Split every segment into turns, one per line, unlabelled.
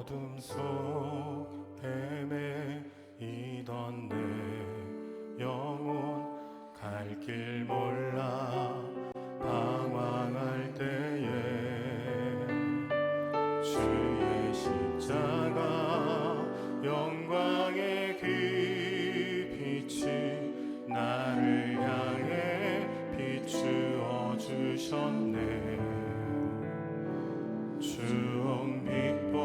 어둠 속 헤매이던 내 영혼 갈 길 몰라 방황할 때에 주의 십자가 영광의 그 빛이 나를 향해 비추어 주셨네. 주홍빛보다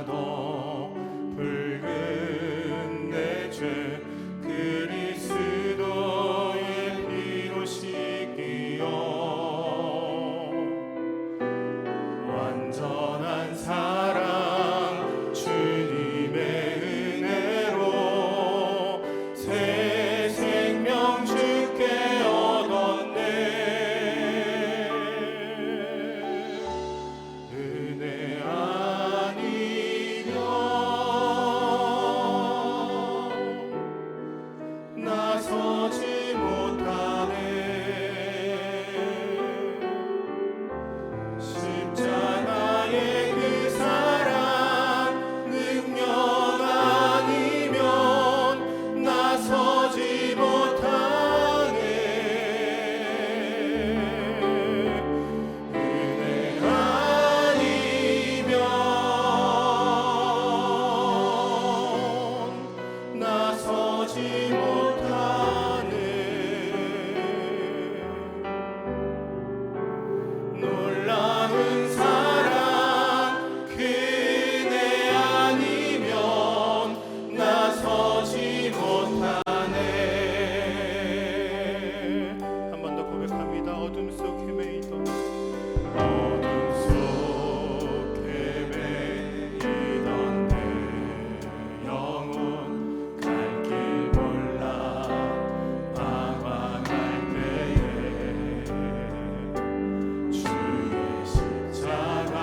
더 붉은 내 죄 그리스도의 피로 씻기어 완전한 사랑 주님의 은혜로 새 생명 주께 얻었네. 은혜 아니면 나서지 못하네. 십자가의 그 사랑 능력 아니면 나서지 못하네. 은혜 아니면 나서지 못하네. 놀라운 사랑 그네 아니면 나서지 못하네. 한 번 더 고백합니다. 어둠 속 헤매이던 내 영혼 갈 길 몰라 방황할 때에 주의 십자가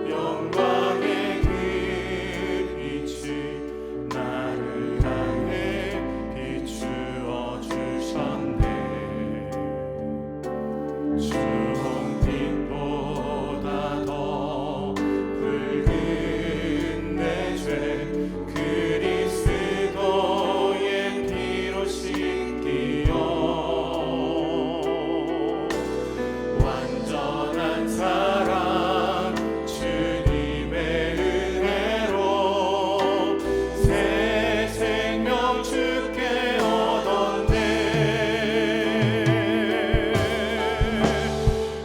영광의 그 빛이 나를 향해 비추어 주셨네. 주홍빛보다 더 붉은 내 죄 그리스도의 피로 씻기어 완전한 사랑 주님의 은혜로 새 생명 주께 얻었네.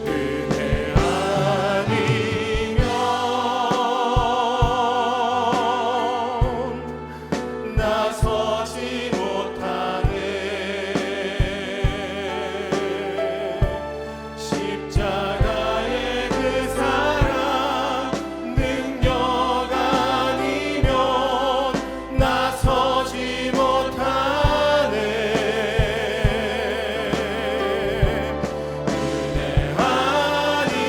은혜 아니면 나서지 못하네. 십자가의 그 사랑 능력 아니면 나서지 못하네. 은혜 아니면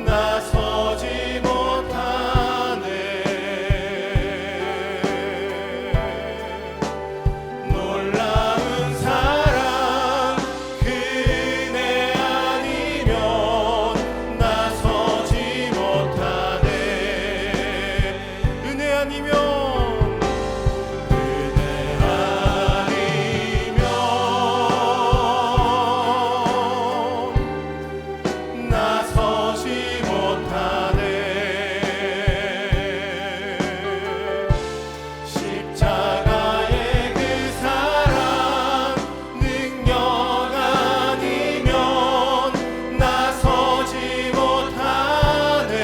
나서지 못하네. 놀라운 사랑 그네 아니면 나서지 못하네. 은혜 아니면 나서지 못하네. 십자가의 그 사랑 능력 아니면 나서지 못하네.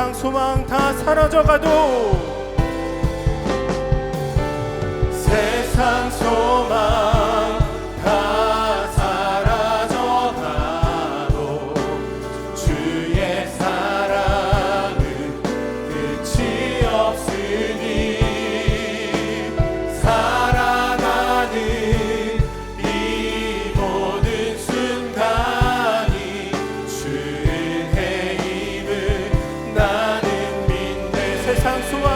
세상 소망 다 사라져가도 세상 소망 다 사라져가도 주의 사랑은 끝이 없으니 살아가는 이 모든 순간이 주의 힘을 나는 믿네. 세상 소망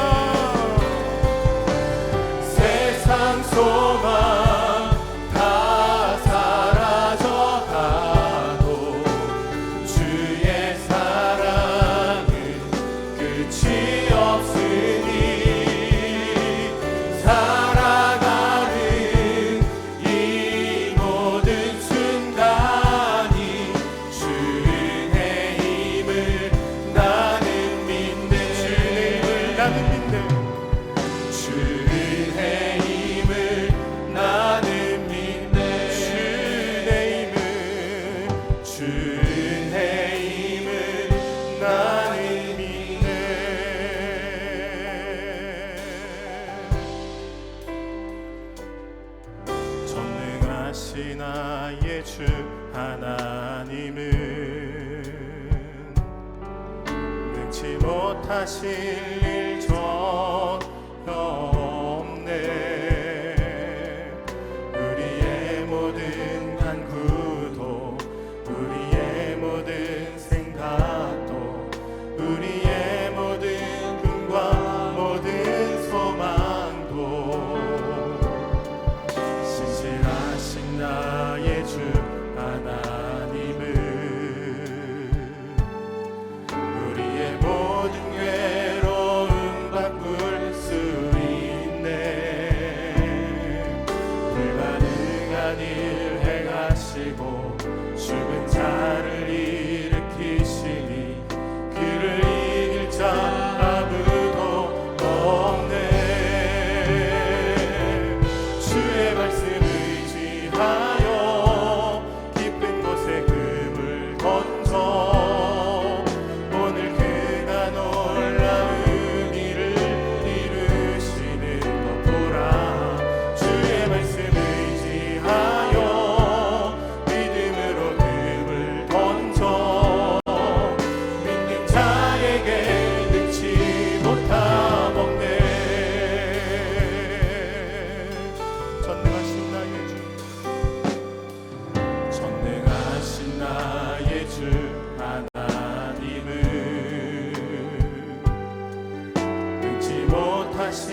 다 사라져가도 주의 사랑은 끝이 없으니 살아가는 이 모든 순간이 주의 힘을 나는 믿네. 주의 힘을 나는 믿네. 주의 힘을 나는 믿네. 전능하신 나의 주 하나님은 능치 못하실 일 전혀 없네. 우리의 모든 간구도 우리의 모든 생각도 우리의 모든 꿈과 모든 소망도 신실하신 나의 주 하나님은 우리의 모든 괴로움 바꿀 수 있네. 불가능한 일 행하시고 죽은 자를 일으키시니 그를 이길 자 아무도 없네. 주의 말씀 의지하여 깊은 곳에 금을 던져 오늘 그가 놀라운 일을 이루시는 것 보라. 주의 말씀 의지하여 믿음으로 금을 던져 믿는 자에게 능치 못함 없네. 전능하신 나의 주 전능하신 나의 주 하나님은 능치 못하실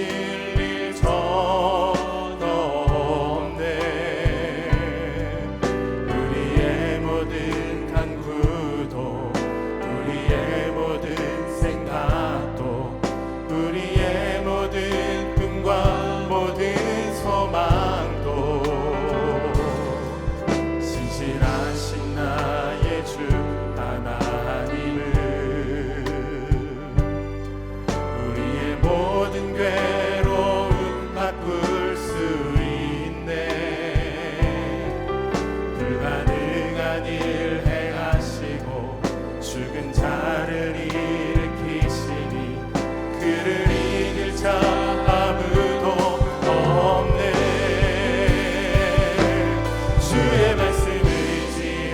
일 전혀 없네. 우리의 모든 간구도 우리의 모든 생각도 우리의 모든 꿈과 모든 소망도 신실하신 나의 주 하나님은 우리의 모든 괴로움 바꿀 수 있네. 불가능한 일 행하시고 죽은 자를 일으키시니 그를 이길 자 아무도 없네. 주의 말씀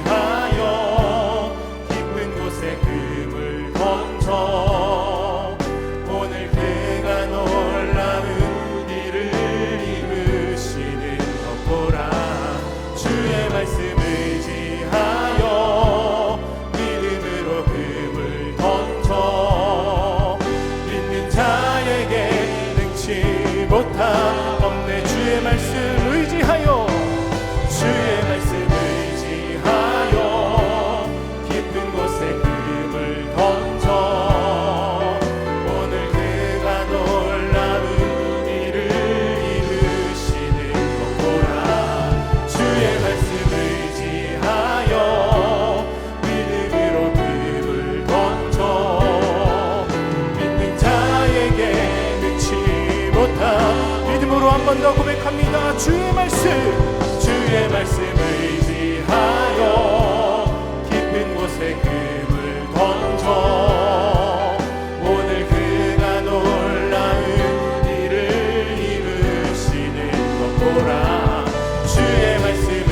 의지하여 깊은 곳에 금을 던져 오늘 그가 놀라운 일을 이루시는 것 보라. 주의 말씀 의지하여 믿음으로 금을 던져 믿는 자에게 능치 못함 없네. 주의 말씀 의지하여 주의 말씀 의지하여 깊은 곳에 금을 던져 오늘 그가 놀라운 일을 이루시는 것 보라. 주의 말씀 의지하여 믿음으로 금을 던져 믿는 자에게 능치 못함. 믿음으로 한 번 더 고백합니다. 주의 말씀 의지하여 깊은 곳에 금을 던져 보라. 주의 말씀을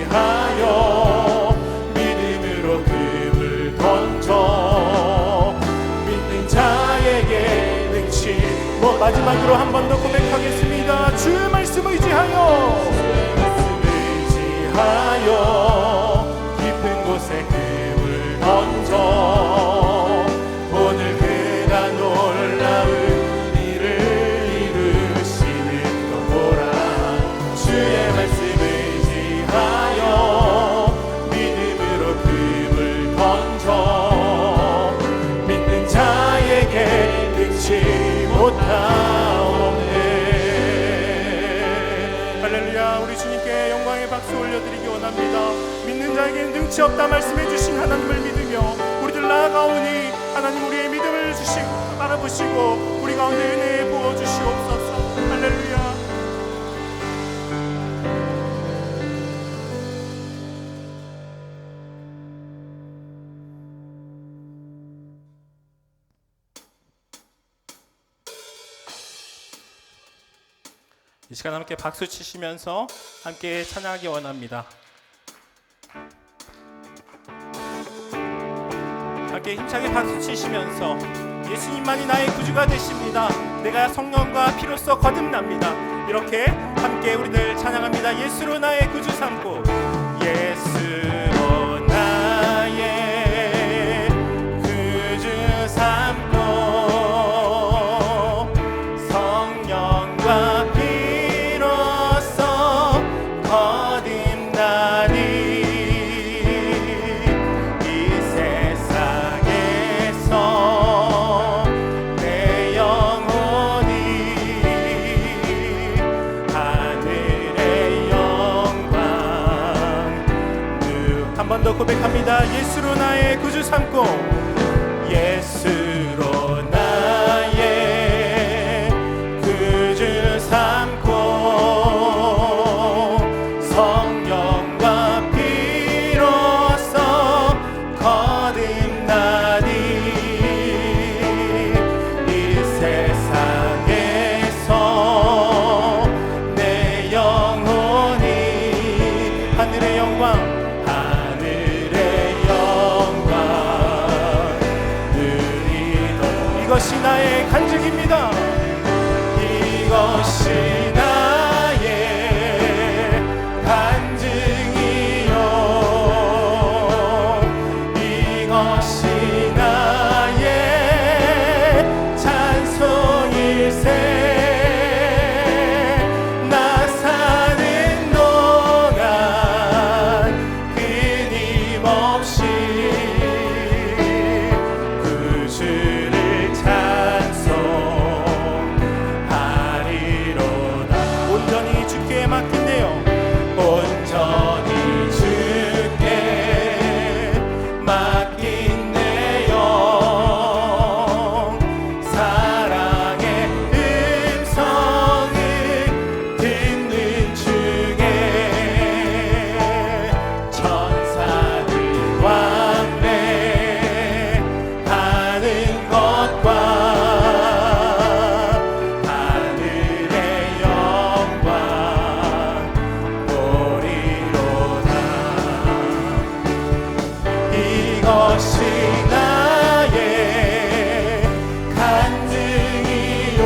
의지하여 믿음으로 금을 던져 믿는 자에게 능치. 마지막으로 한 번 더 고백하겠습니다. 주의 말씀 의지하여 깊은 곳에 금을 던져 오늘 그가 놀라운 일을 이루시는 것 보라. 주의 말씀 의지하여 믿음으로 금을 던져 믿는 자에게 능치 못하옵네. 할렐루야. 우리 주님께 영광의 박수 올려드리기 원합니다. 믿는 자에게는 능치 없다 말씀해 주신 하나님을 믿으며 우리들 나아가오니 하나님 우리의 믿음을 주시고 바라보시고 우리 가운데 은혜 부어 주시옵소서. 할렐루야. 이 시간 함께 박수 치시면서 함께 찬양하기 원합니다. 함께 힘차게 박수 치시면서 예수님만이 나의 구주가 되십니다. 내가 성령과 피로써 거듭납니다. 이렇게 함께 우리들 찬양합니다. 예수로 나의 구주 삼고 예수로 나의 구주 삼고 성령과 피로써 거듭나니 이 세상에서 내 영혼이 하늘의 영광. 한 번 더 고백합니다. 예수로 나의 구주 삼고 예수로 나의 구주 삼고 성령과 피로써 거듭나니 이 세상에서 내 영혼이 하늘의 영광 이것이 나의 간증입니다. 이것이 나의 간증이요 이것이 나의 찬송일세. 나 사는 동안 끊임없이 구주를 온전히 주께 맡긴대요. 온전히 주께 맡긴 내 영 사랑의 음성을 듣는 중에 천사들 왕래하는 것과 이것이 나의 간증이요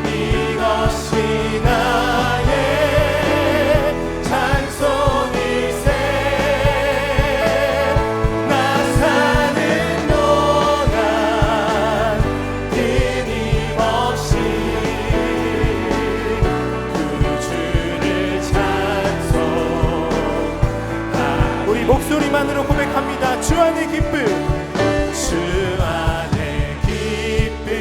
이것이 나의 찬송일세. 나 사는 동안 끊임없이 구주를 찬송. 우리 목소리만으로 고백합니다. 주 안의 기쁨 주 안의 기쁨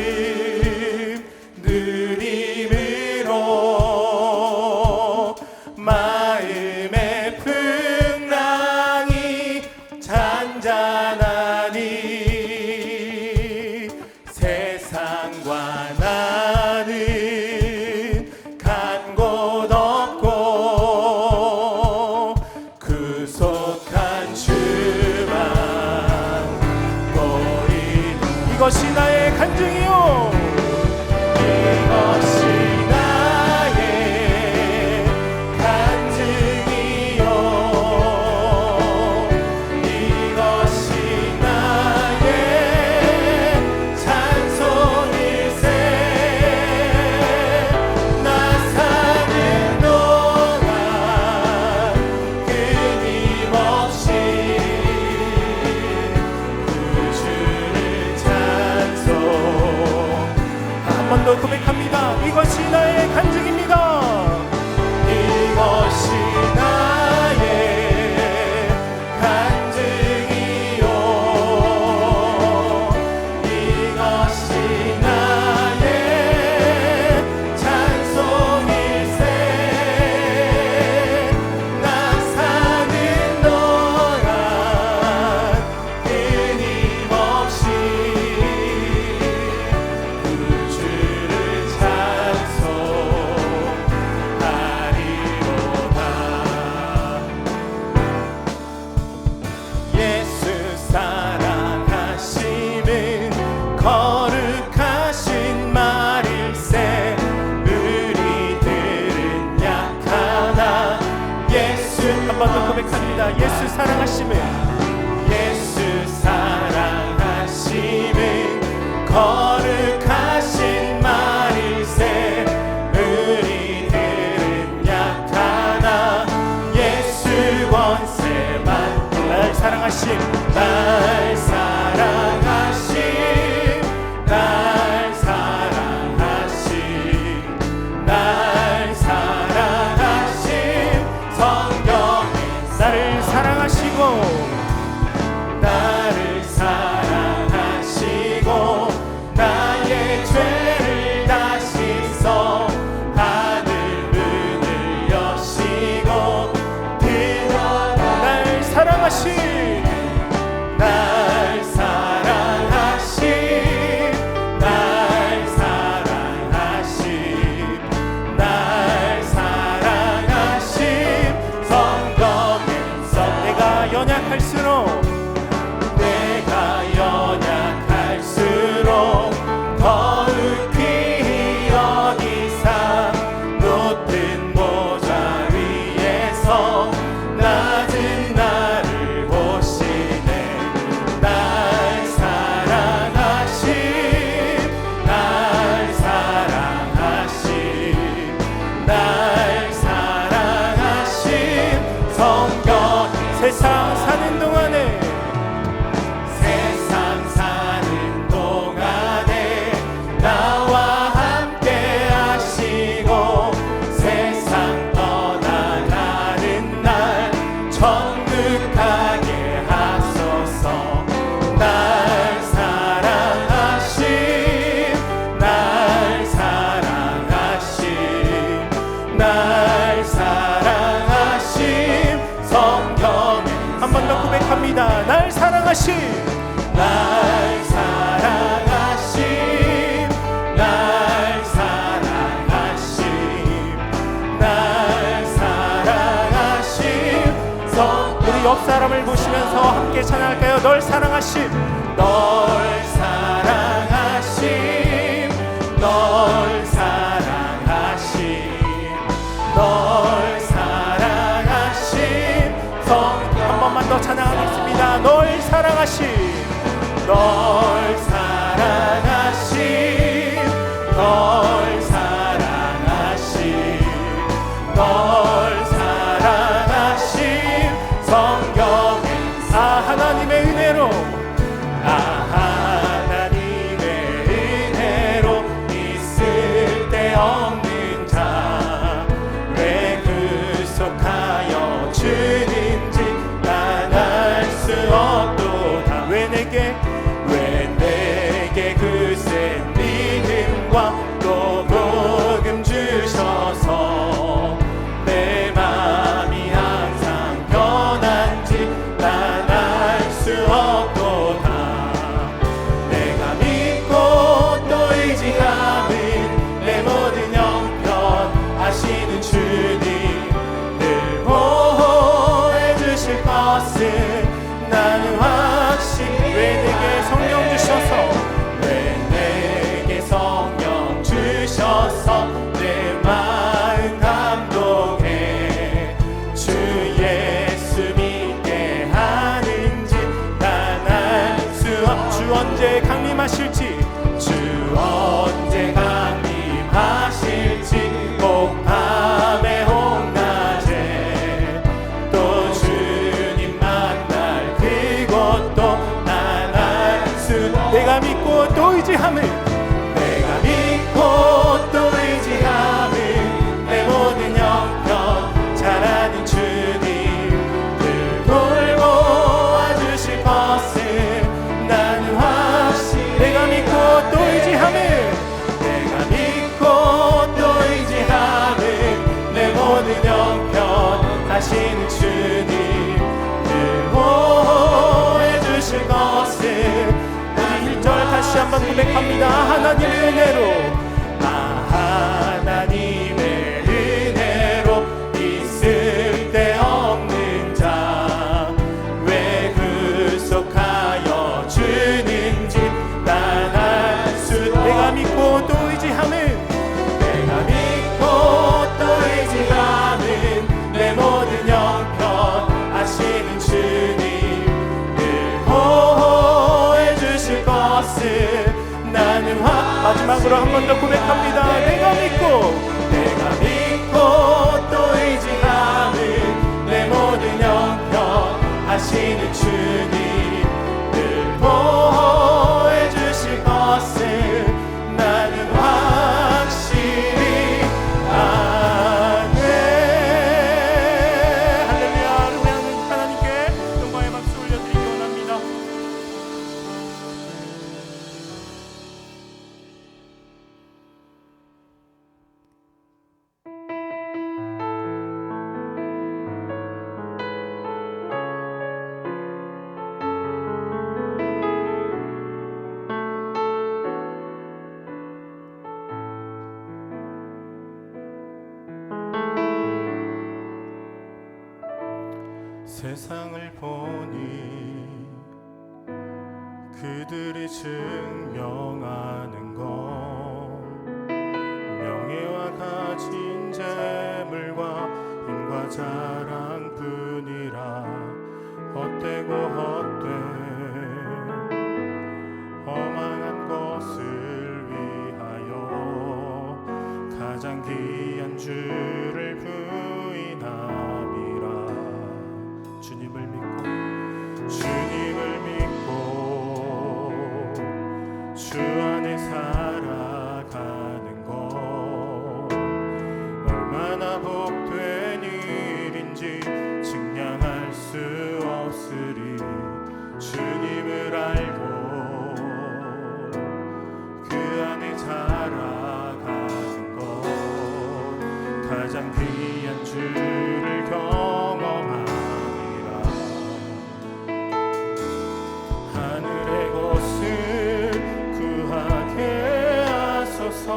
누림으로 마음의 풍랑이 잔잔하니 세상과 나는 간 곳 없고 구속한 주만 사랑하심 날 사랑하심 날 사랑하심 날 사랑하심 성경에 나를 사랑하시고 나를 사랑하시고 나의 죄를 다 씻어 하늘 문을 여시고 날 사랑하신 날 사랑하신 날 사랑하신 날 사랑하신 성경에서 내가 연약할수록 더욱 귀히 여기사 높은 보좌 위에서 낮은 나를 보시네 날 사랑하심 날 사랑하심 날 사랑하심 성경 세상 사는 동안에 나와 함께 하시고 세상 떠나가는 날 천국 가게 하소서 날 사랑하심 날 사랑하심 날 사랑하심 성경에 한 번 더 고백합니다 날 사랑하심 날 사랑하심 날 사랑하심 날 사랑하심 우리 옆 사람을 보시면서 함께 찬양할까요? 널 사랑하심 널 사랑하심 널 사랑하심 널 사랑하심 한 번만 더 찬양하겠습니다 널 사랑하심 널 사랑하심 널 사랑하심 널 사랑하심 성경에 하나님의 은혜로 하나님의 은혜로 있을 데 없는 자 왜 구속하여 주는지 난 알 수 없도다 왜 내게 그 센 믿음과 또 복음 주셔서 내 마음이 항상 변한지 난 알 수 없도다 내가 믿고 또 의지하는 내 모든 형편 하시는 주님 늘 보호해 주실 것을 나는 확실히 왜 내게 성령 주셔서 내 마음 감동해 주 예수 믿게 하는지 난 알 수 주 언제 강림하실지 주 언제 강림하실지 꼭 밤에 홍낮에 또 주님 만날 그것도 난 알 수 내가 믿고 또 의지함을 내가 믿고 또 의지함은 내 모든 형편 잘 아는 주님 늘 돌보아 주실 것을 나는 확실히 내가 믿고 또 의지함은 내가 믿고 또 의지함은 내 모든 형편 하시는 주님 늘 보호해 주실 것을 우리 1절 다시 한번 고백합니다 하나님의 은혜로 하나님의 은혜로 있을 데 없는 자 왜 구속하여 주는지 난 알 수 내가 믿고 또 의지함은 내가 믿고 또 의지함은 내 모든 형편 하시는 주님 늘 보호해 주실 것을 나는 마지막으로 한 번 더 고백합니다 내가 믿고 또 의지함은 내 모든 형편 하시는 주님 세상을 보니 그들이 증명하는 것 명예와 가진 재물과 힘과 자랑뿐이라 헛되고 헛된 허망한 것을 위하여 가장 귀한 주를 부인함이라. 주님을 믿고 주 안에 살아가는 것 얼마나 복된 일인지 증량할 수 없으리. 주님을 알고 그 안에 살아가는 것 가장 귀한 주를 경험함이라. 하늘의 것을 구하게 하소서.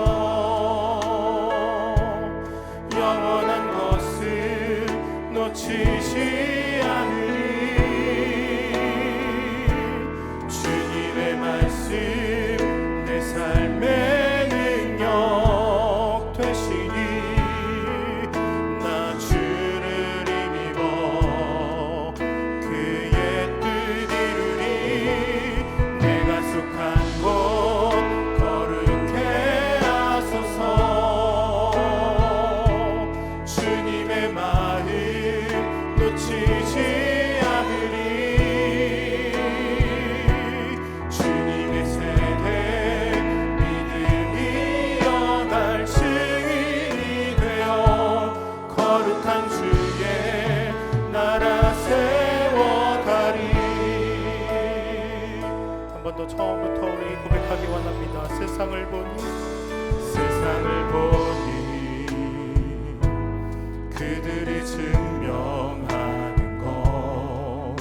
영원한 것을 놓치지 않으리. 주님의 말씀 내 삶의 능력 되시니 나 주를 힘입어 그의 뜻 이루리. 내가 속한 곳 거룩해 하소서. 주님의 마음 놓치지 않으리. 주님의 세대 믿음이 이어갈 증인이 되어 거룩한 주의 나라 세워가리. 한 번 더 처음부터 우리 고백하기 원합니다. 세상을 보니 그들이 증명하는 것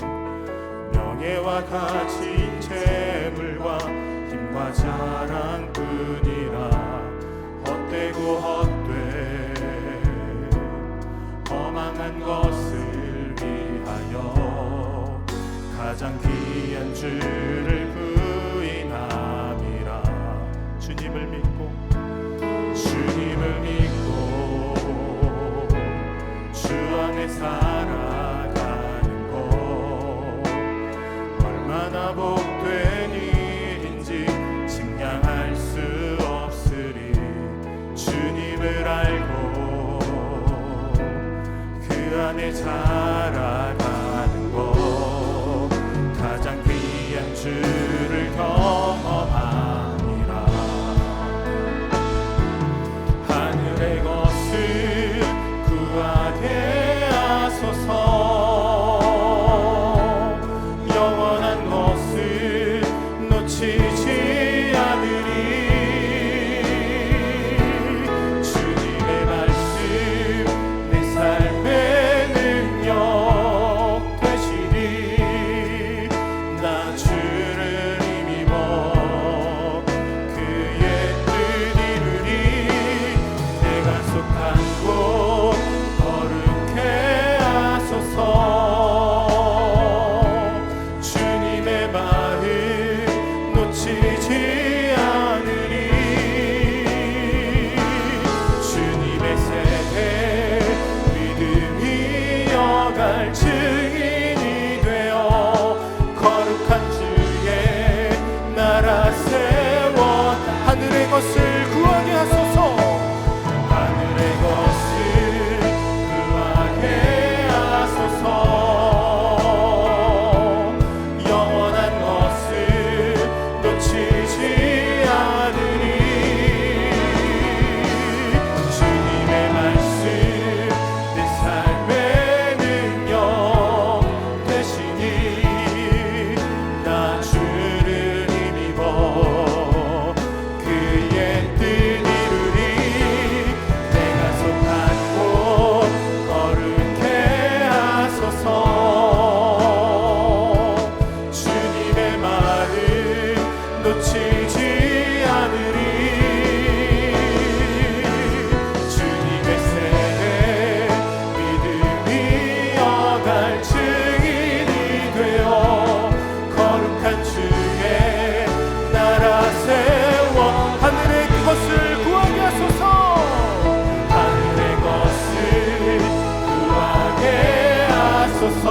명예와 가진 재물과 힘과 자랑뿐이라 헛되고 헛된 허망한 것을 위하여 가장 귀한 주를 부인함이라. 주님을 믿고 주 안에 살아가는 것 얼마나 복된 일인지 증량할 수 없으리. 주님을 알고 그 안에 살아가는 것 가장 귀한 주를 경험함이라. 하늘의 것을 구하게 하소서. 영원한 것을 놓치지 않으리. 주님의 말씀 내 삶의 능력 하소서.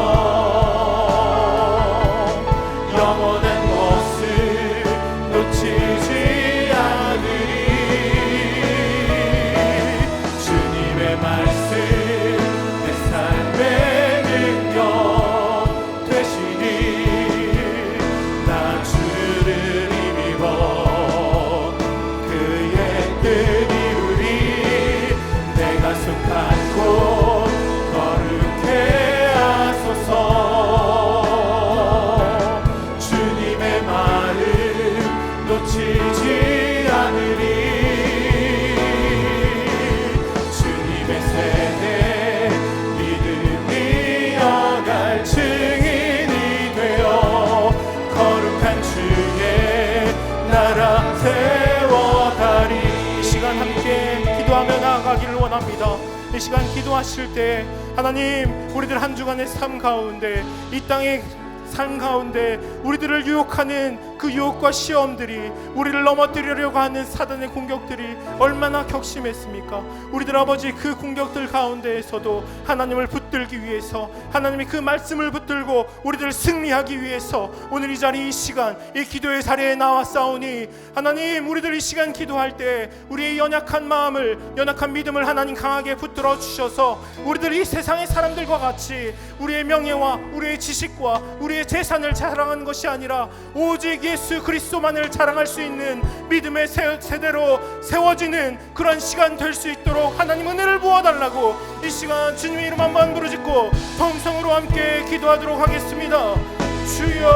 영원한 것을 놓치지 않으리. 주님의 말씀 내 삶의 능력 되시니 나 주를 힘입어 그의 뜻 이루리. 내가 속한 곳 거룩해 하소서. 주님의 마음 놓치지 않으리. 주님의 세대 믿음이 여갈 증인이 되어 거룩한 주의 나라 세워가리. 이 시간 함께 기도하며 나아가기를 원합니다. 이 시간 기도하실 때 하나님, 우리들 한 주간의 삶 가운데, 이 땅의 삶 가운데 우리들을 유혹하는 그 유혹과 시험들이, 우리를 넘어뜨리려고 하는 사단의 공격들이 얼마나 격심했습니까? 우리들 아버지, 그 공격들 가운데에서도 하나님을 붙들기 위해서, 하나님이 그 말씀을 붙들고 우리들을 승리하기 위해서 오늘 이 자리, 이 시간, 이 기도의 자리에 나왔사오니 하나님, 우리들 이 시간 기도할 때 우리의 연약한 마음을, 연약한 믿음을 하나님 강하게 붙들어 주셔서 우리들 이 세상의 사람들과 같이 우리의 명예와 우리의 지식과 우리의 재산을 자랑하는 것이 아니라 오직 예수 그리스도만을 자랑할 수 있는 믿음의 세대로 세워지는 그런 시간 될 수 있도록 하나님 은혜를 부어달라고 이 시간 주님의 이름 한번 부르짖고 통성으로 함께 기도하도록 하겠습니다. 주여,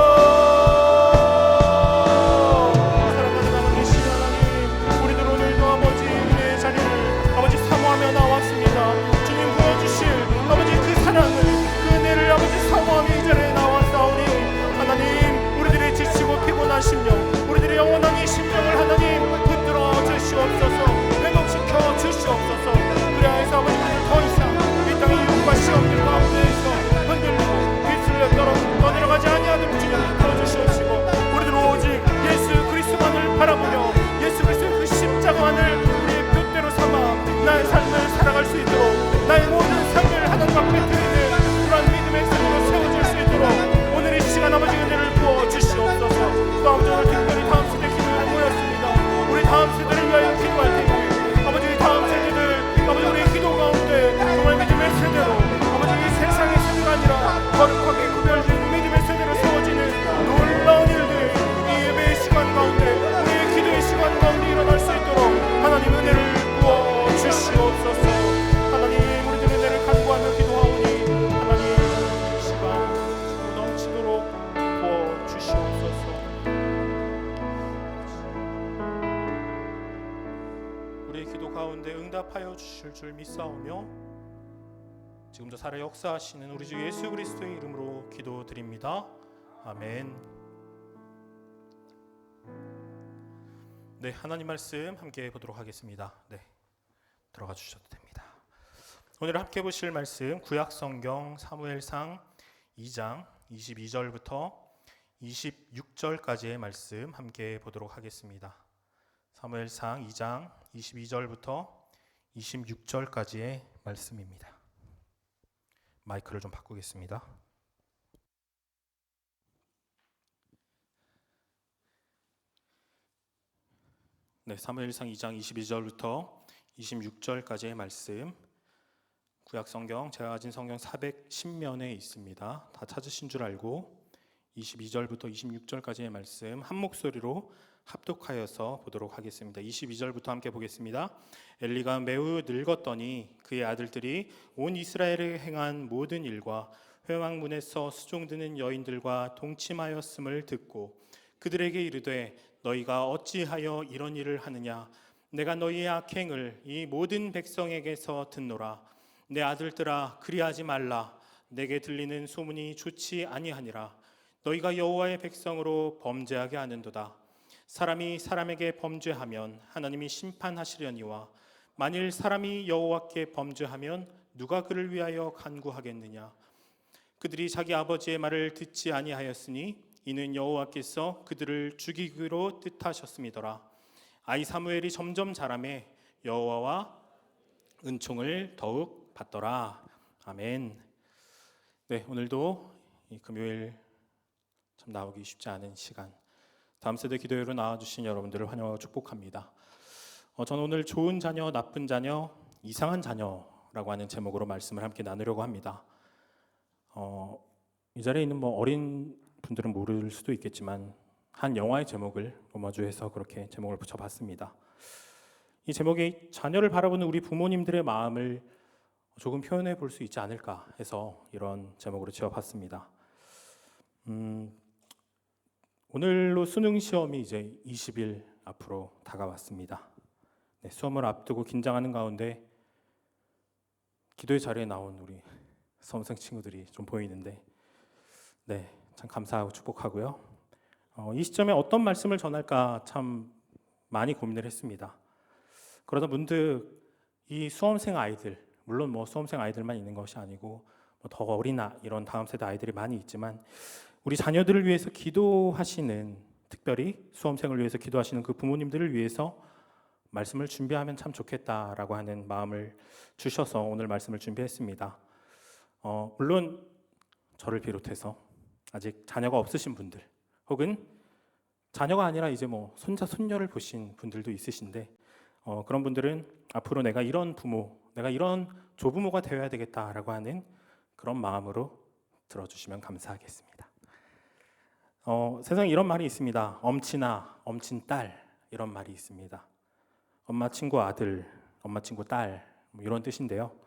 사랑하는 아버지 하나님, 우리들 오늘도 아버지 은혜의 자리를 아버지 사모하며 나왔습니다. 주님 부어주실 아버지 그 사랑을, 그 은혜를 아버지 사모하며 이 자리에 나왔사오니 하나님, 우리들의 지치고 피곤하신 영, 우리들의 영원한 이 심령을 하나님 붙들어 주시옵소서. 회복시켜 주시옵소서. 그래야해서 아버지 더 이상 이 땅의 유혹과 시험들 가운데에서 흔들리고 휩쓸려 떠내려가지 아니하도록 주님 이끌어 주시옵시고, 우리들 오직 예수 그리스도만을 바라보며 예수 그리스도의 그 십자가만을 우리의 둏대로 삼아 나의 삶을 살아갈 수 있도록, 나의 모든 삶을 하나님 앞에 드리는 그런 믿음의 삶으로 세워질 수 있도록 오늘 이 시간 아버지 은혜를 부어 주시옵소서. 또 아버지, 오늘 특별히 다음 세대 기도에 모였습니다. 우리 다음 세대를 위하여 기도할 테니 아버지, 다음 세대들 아버지 우리의 기도 가운데 정말 믿음의 세대로, 아버지 이 세상의 세대가 아니라 거룩하게 구별된 믿음의 세대로 세워지는 놀라운 일들이 이 예배의 시간 가운데, 우리의 기도의 시간 가운데 일어날 수 있도록 하나님 은혜를 부어 주시옵소서. 하나님, 우리들 은혜를 간구하며 기도하오니 하나님 이 시간 주로 넘치도록 부어 주시옵소서. 우리의 기도 가운데 응답하여 주실 줄 믿사오며 지금도 살아 역사하시는 우리 주 예수 그리스도의 이름으로 기도드립니다. 아멘. 네, 하나님 말씀 함께 보도록 하겠습니다. 네, 들어가 주셔도 됩니다. 오늘 함께 보실 말씀 구약 성경 사무엘상 2장 22절부터 26절까지의 말씀 함께 보도록 하겠습니다. 사무엘상 2장 22절부터 26절까지의 말씀입니다. 마이크를 좀 바꾸겠습니다. 네, 사무엘상 2장 22절부터 26절까지의 말씀, 구약 성경, 제가 가진 성경 410면에 있습니다. 다 찾으신 줄 알고 22절부터 26절까지의 말씀 한 목소리로 합독하여서 보도록 하겠습니다. 22절부터 함께 보겠습니다. 엘리가 매우 늙었더니 그의 아들들이 온 이스라엘에 행한 모든 일과 회막문에서 수종드는 여인들과 동침하였음을 듣고 그들에게 이르되 너희가 어찌하여 이런 일을 하느냐? 내가 너희의 악행을 이 모든 백성에게서 듣노라. 내 아들들아, 그리하지 말라. 내게 들리는 소문이 좋지 아니하니라. 너희가 여호와의 백성으로 범죄하게 하는도다. 사람이 사람에게 범죄하면 하나님이 심판하시려니와 만일 사람이 여호와께 범죄하면 누가 그를 위하여 간구하겠느냐? 그들이 자기 아버지의 말을 듣지 아니하였으니 이는 여호와께서 그들을 죽이기로 뜻하셨음이더라. 아이 사무엘이 점점 자라매 여호와와 은총을 더욱 받더라. 아멘. 네, 오늘도 이 금요일 참 나오기 쉽지 않은 시간, 다음 세대 기도회로 나와주신 여러분들을 환영하고 축복합니다. 저는 오늘 좋은 자녀, 나쁜 자녀, 이상한 자녀라고 하는 제목으로 말씀을 함께 나누려고 합니다. 이 자리에 있는 어린 분들은 모를 수도 있겠지만 한 영화의 제목을 오마주해서 그렇게 제목을 붙여봤습니다. 이 제목이 자녀를 바라보는 우리 부모님들의 마음을 조금 표현해 볼 수 있지 않을까 해서 이런 제목으로 지어봤습니다. 오늘로 수능 시험이 이제 20일 앞으로 다가왔습니다. 네, 수험을 앞두고 긴장하는 가운데 기도의 자리에 나온 우리 수험생 친구들이 좀 보이는데, 네, 참 감사하고 축복하고요. 이 시점에 어떤 말씀을 전할까 참 많이 고민을 했습니다. 그러다 문득 이 수험생 아이들, 물론 수험생 아이들만 있는 것이 아니고 더 어린 이런 다음 세대 아이들이 많이 있지만 우리 자녀들을 위해서 기도하시는, 특별히 수험생을 위해서 기도하시는 그 부모님들을 위해서 말씀을 준비하면 참 좋겠다라고 하는 마음을 주셔서 오늘 말씀을 준비했습니다. 물론 저를 비롯해서 아직 자녀가 없으신 분들, 혹은 자녀가 아니라 이제 손자 손녀를 보신 분들도 있으신데, 그런 분들은 앞으로 내가 이런 부모, 내가 이런 조부모가 되어야 되겠다라고 하는 그런 마음으로 들어주시면 감사하겠습니다. 세상에 이런 말이 있습니다. 엄친아, 엄친딸, 이런 말이 있습니다. 엄마 친구 아들, 엄마 친구 딸, 이런 뜻인데요.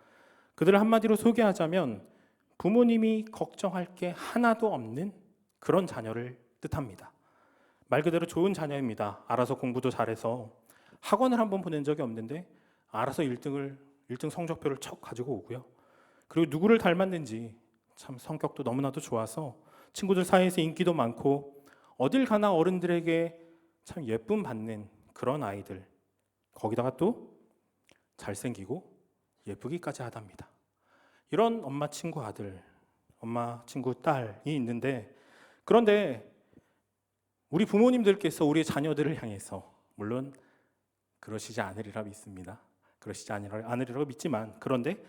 그들을 한마디로 소개하자면 부모님이 걱정할 게 하나도 없는 그런 자녀를 뜻합니다. 말 그대로 좋은 자녀입니다. 알아서 공부도 잘해서 학원을 한번 보낸 적이 없는데 알아서 1등 성적표를 척 가지고 오고요. 그리고 누구를 닮았는지 참 성격도 너무나도 좋아서 친구들 사이에서 인기도 많고 어딜 가나 어른들에게 참 예쁨 받는 그런 아이들, 거기다가 또 잘생기고 예쁘기까지 하답니다. 이런 엄마 친구 아들, 엄마 친구 딸이 있는데, 그런데 우리 부모님들께서 우리 자녀들을 향해서, 물론 그러시지 않으리라 믿습니다. 그러시지 않으리라고 믿지만, 그런데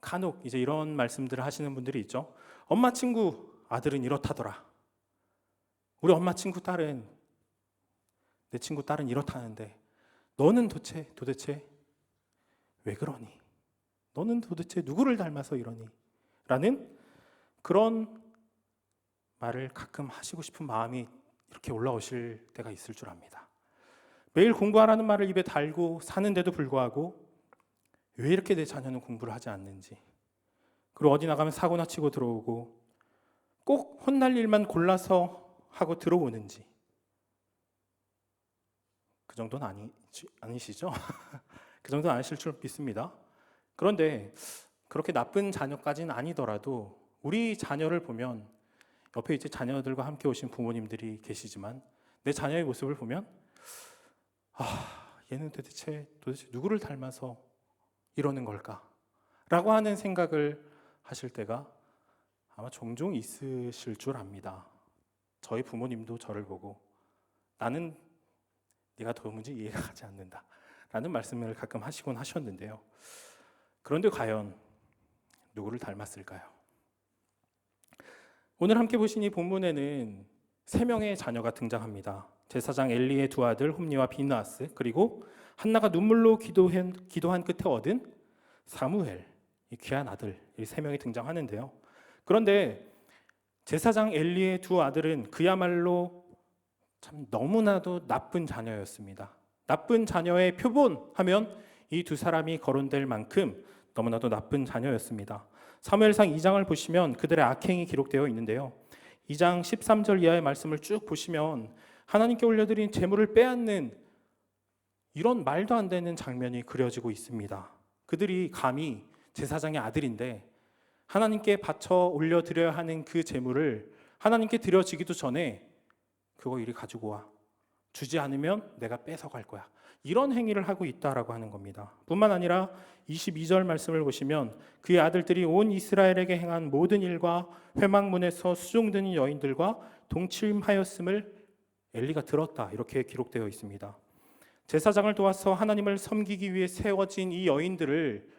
간혹 이제 이런 말씀들을 하시는 분들이 있죠. 엄마 친구 아들은 이렇다더라. 우리 엄마 친구 딸은, 내 친구 딸은 이렇다는데 너는 도대체 왜 그러니? 너는 도대체 누구를 닮아서 이러니? 라는 그런 말을 가끔 하시고 싶은 마음이 이렇게 올라오실 때가 있을 줄 압니다. 매일 공부하라는 말을 입에 달고 사는데도 불구하고 왜 이렇게 내 자녀는 공부를 하지 않는지, 그리고 어디 나가면 사고나 치고 들어오고 꼭 혼날 일만 골라서 하고 들어오는지, 그 정도는 아니시죠? 그 정도는 아니실 줄 믿습니다. 그런데 그렇게 나쁜 자녀까지는 아니더라도 우리 자녀를 보면, 옆에 이제 자녀들과 함께 오신 부모님들이 계시지만 내 자녀의 모습을 보면 얘는 도대체 누구를 닮아서 이러는 걸까? 라고 하는 생각을 하실 때가 아마 종종 있으실 줄 압니다. 저희 부모님도 저를 보고 나는 네가 도무지 이해가 가지 않는다 라는 말씀을 가끔 하시곤 하셨는데요. 그런데 과연 누구를 닮았을까요? 오늘 함께 보신 이 본문에는 3명의 자녀가 등장합니다. 제사장 엘리의 2 아들 홈니와 비느하스, 그리고 한나가 눈물로 기도한 끝에 얻은 사무엘, 이 귀한 아들, 이 3명이 등장하는데요. 그런데 제사장 엘리의 2 아들은 그야말로 참 너무나도 나쁜 자녀였습니다. 나쁜 자녀의 표본하면 이 2 사람이 거론될 만큼 너무나도 나쁜 자녀였습니다. 사무엘상 2장을 보시면 그들의 악행이 기록되어 있는데요. 2장 13절 이하의 말씀을 쭉 보시면 하나님께 올려드린 제물을 빼앗는 이런 말도 안 되는 장면이 그려지고 있습니다. 그들이 감히 제사장의 아들인데 하나님께 바쳐 올려드려야 하는 그 제물을 하나님께 드려지기도 전에 그거 이리 가지고 와. 주지 않으면 내가 뺏어갈 거야. 이런 행위를 하고 있다라고 하는 겁니다. 뿐만 아니라 22절 말씀을 보시면 그의 아들들이 온 이스라엘에게 행한 모든 일과 회막문에서 수종드는 여인들과 동침하였음을 엘리가 들었다, 이렇게 기록되어 있습니다. 제사장을 도와서 하나님을 섬기기 위해 세워진 이 여인들을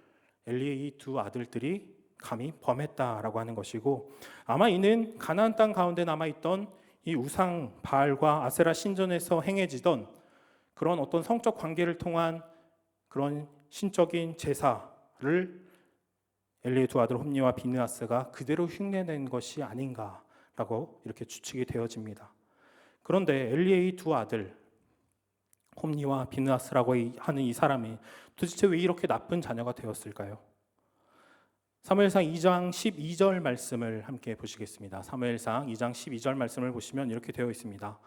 엘리의 이 2 아들들이 감히 범했다라고 하는 것이고, 아마 이는 가나안 땅 가운데 남아있던 이 우상 바알과 아세라 신전에서 행해지던 그런 어떤 성적 관계를 통한 그런 신적인 제사를 엘리의 두 아들 홈니와 비느하스가 그대로 흉내낸 것이 아닌가라고 이렇게 추측이 되어집니다. 그런데 엘리의 두 아들 홈니와 비느하스라고 하는 이 사람이 도대체 왜 이렇게 나쁜 자녀가 되었을까요? 사무엘상 2장 12절 말씀을 함께 보시겠습니다. 사무엘상 2장 12절 말씀을 보시면 이렇게 되어 있습니다.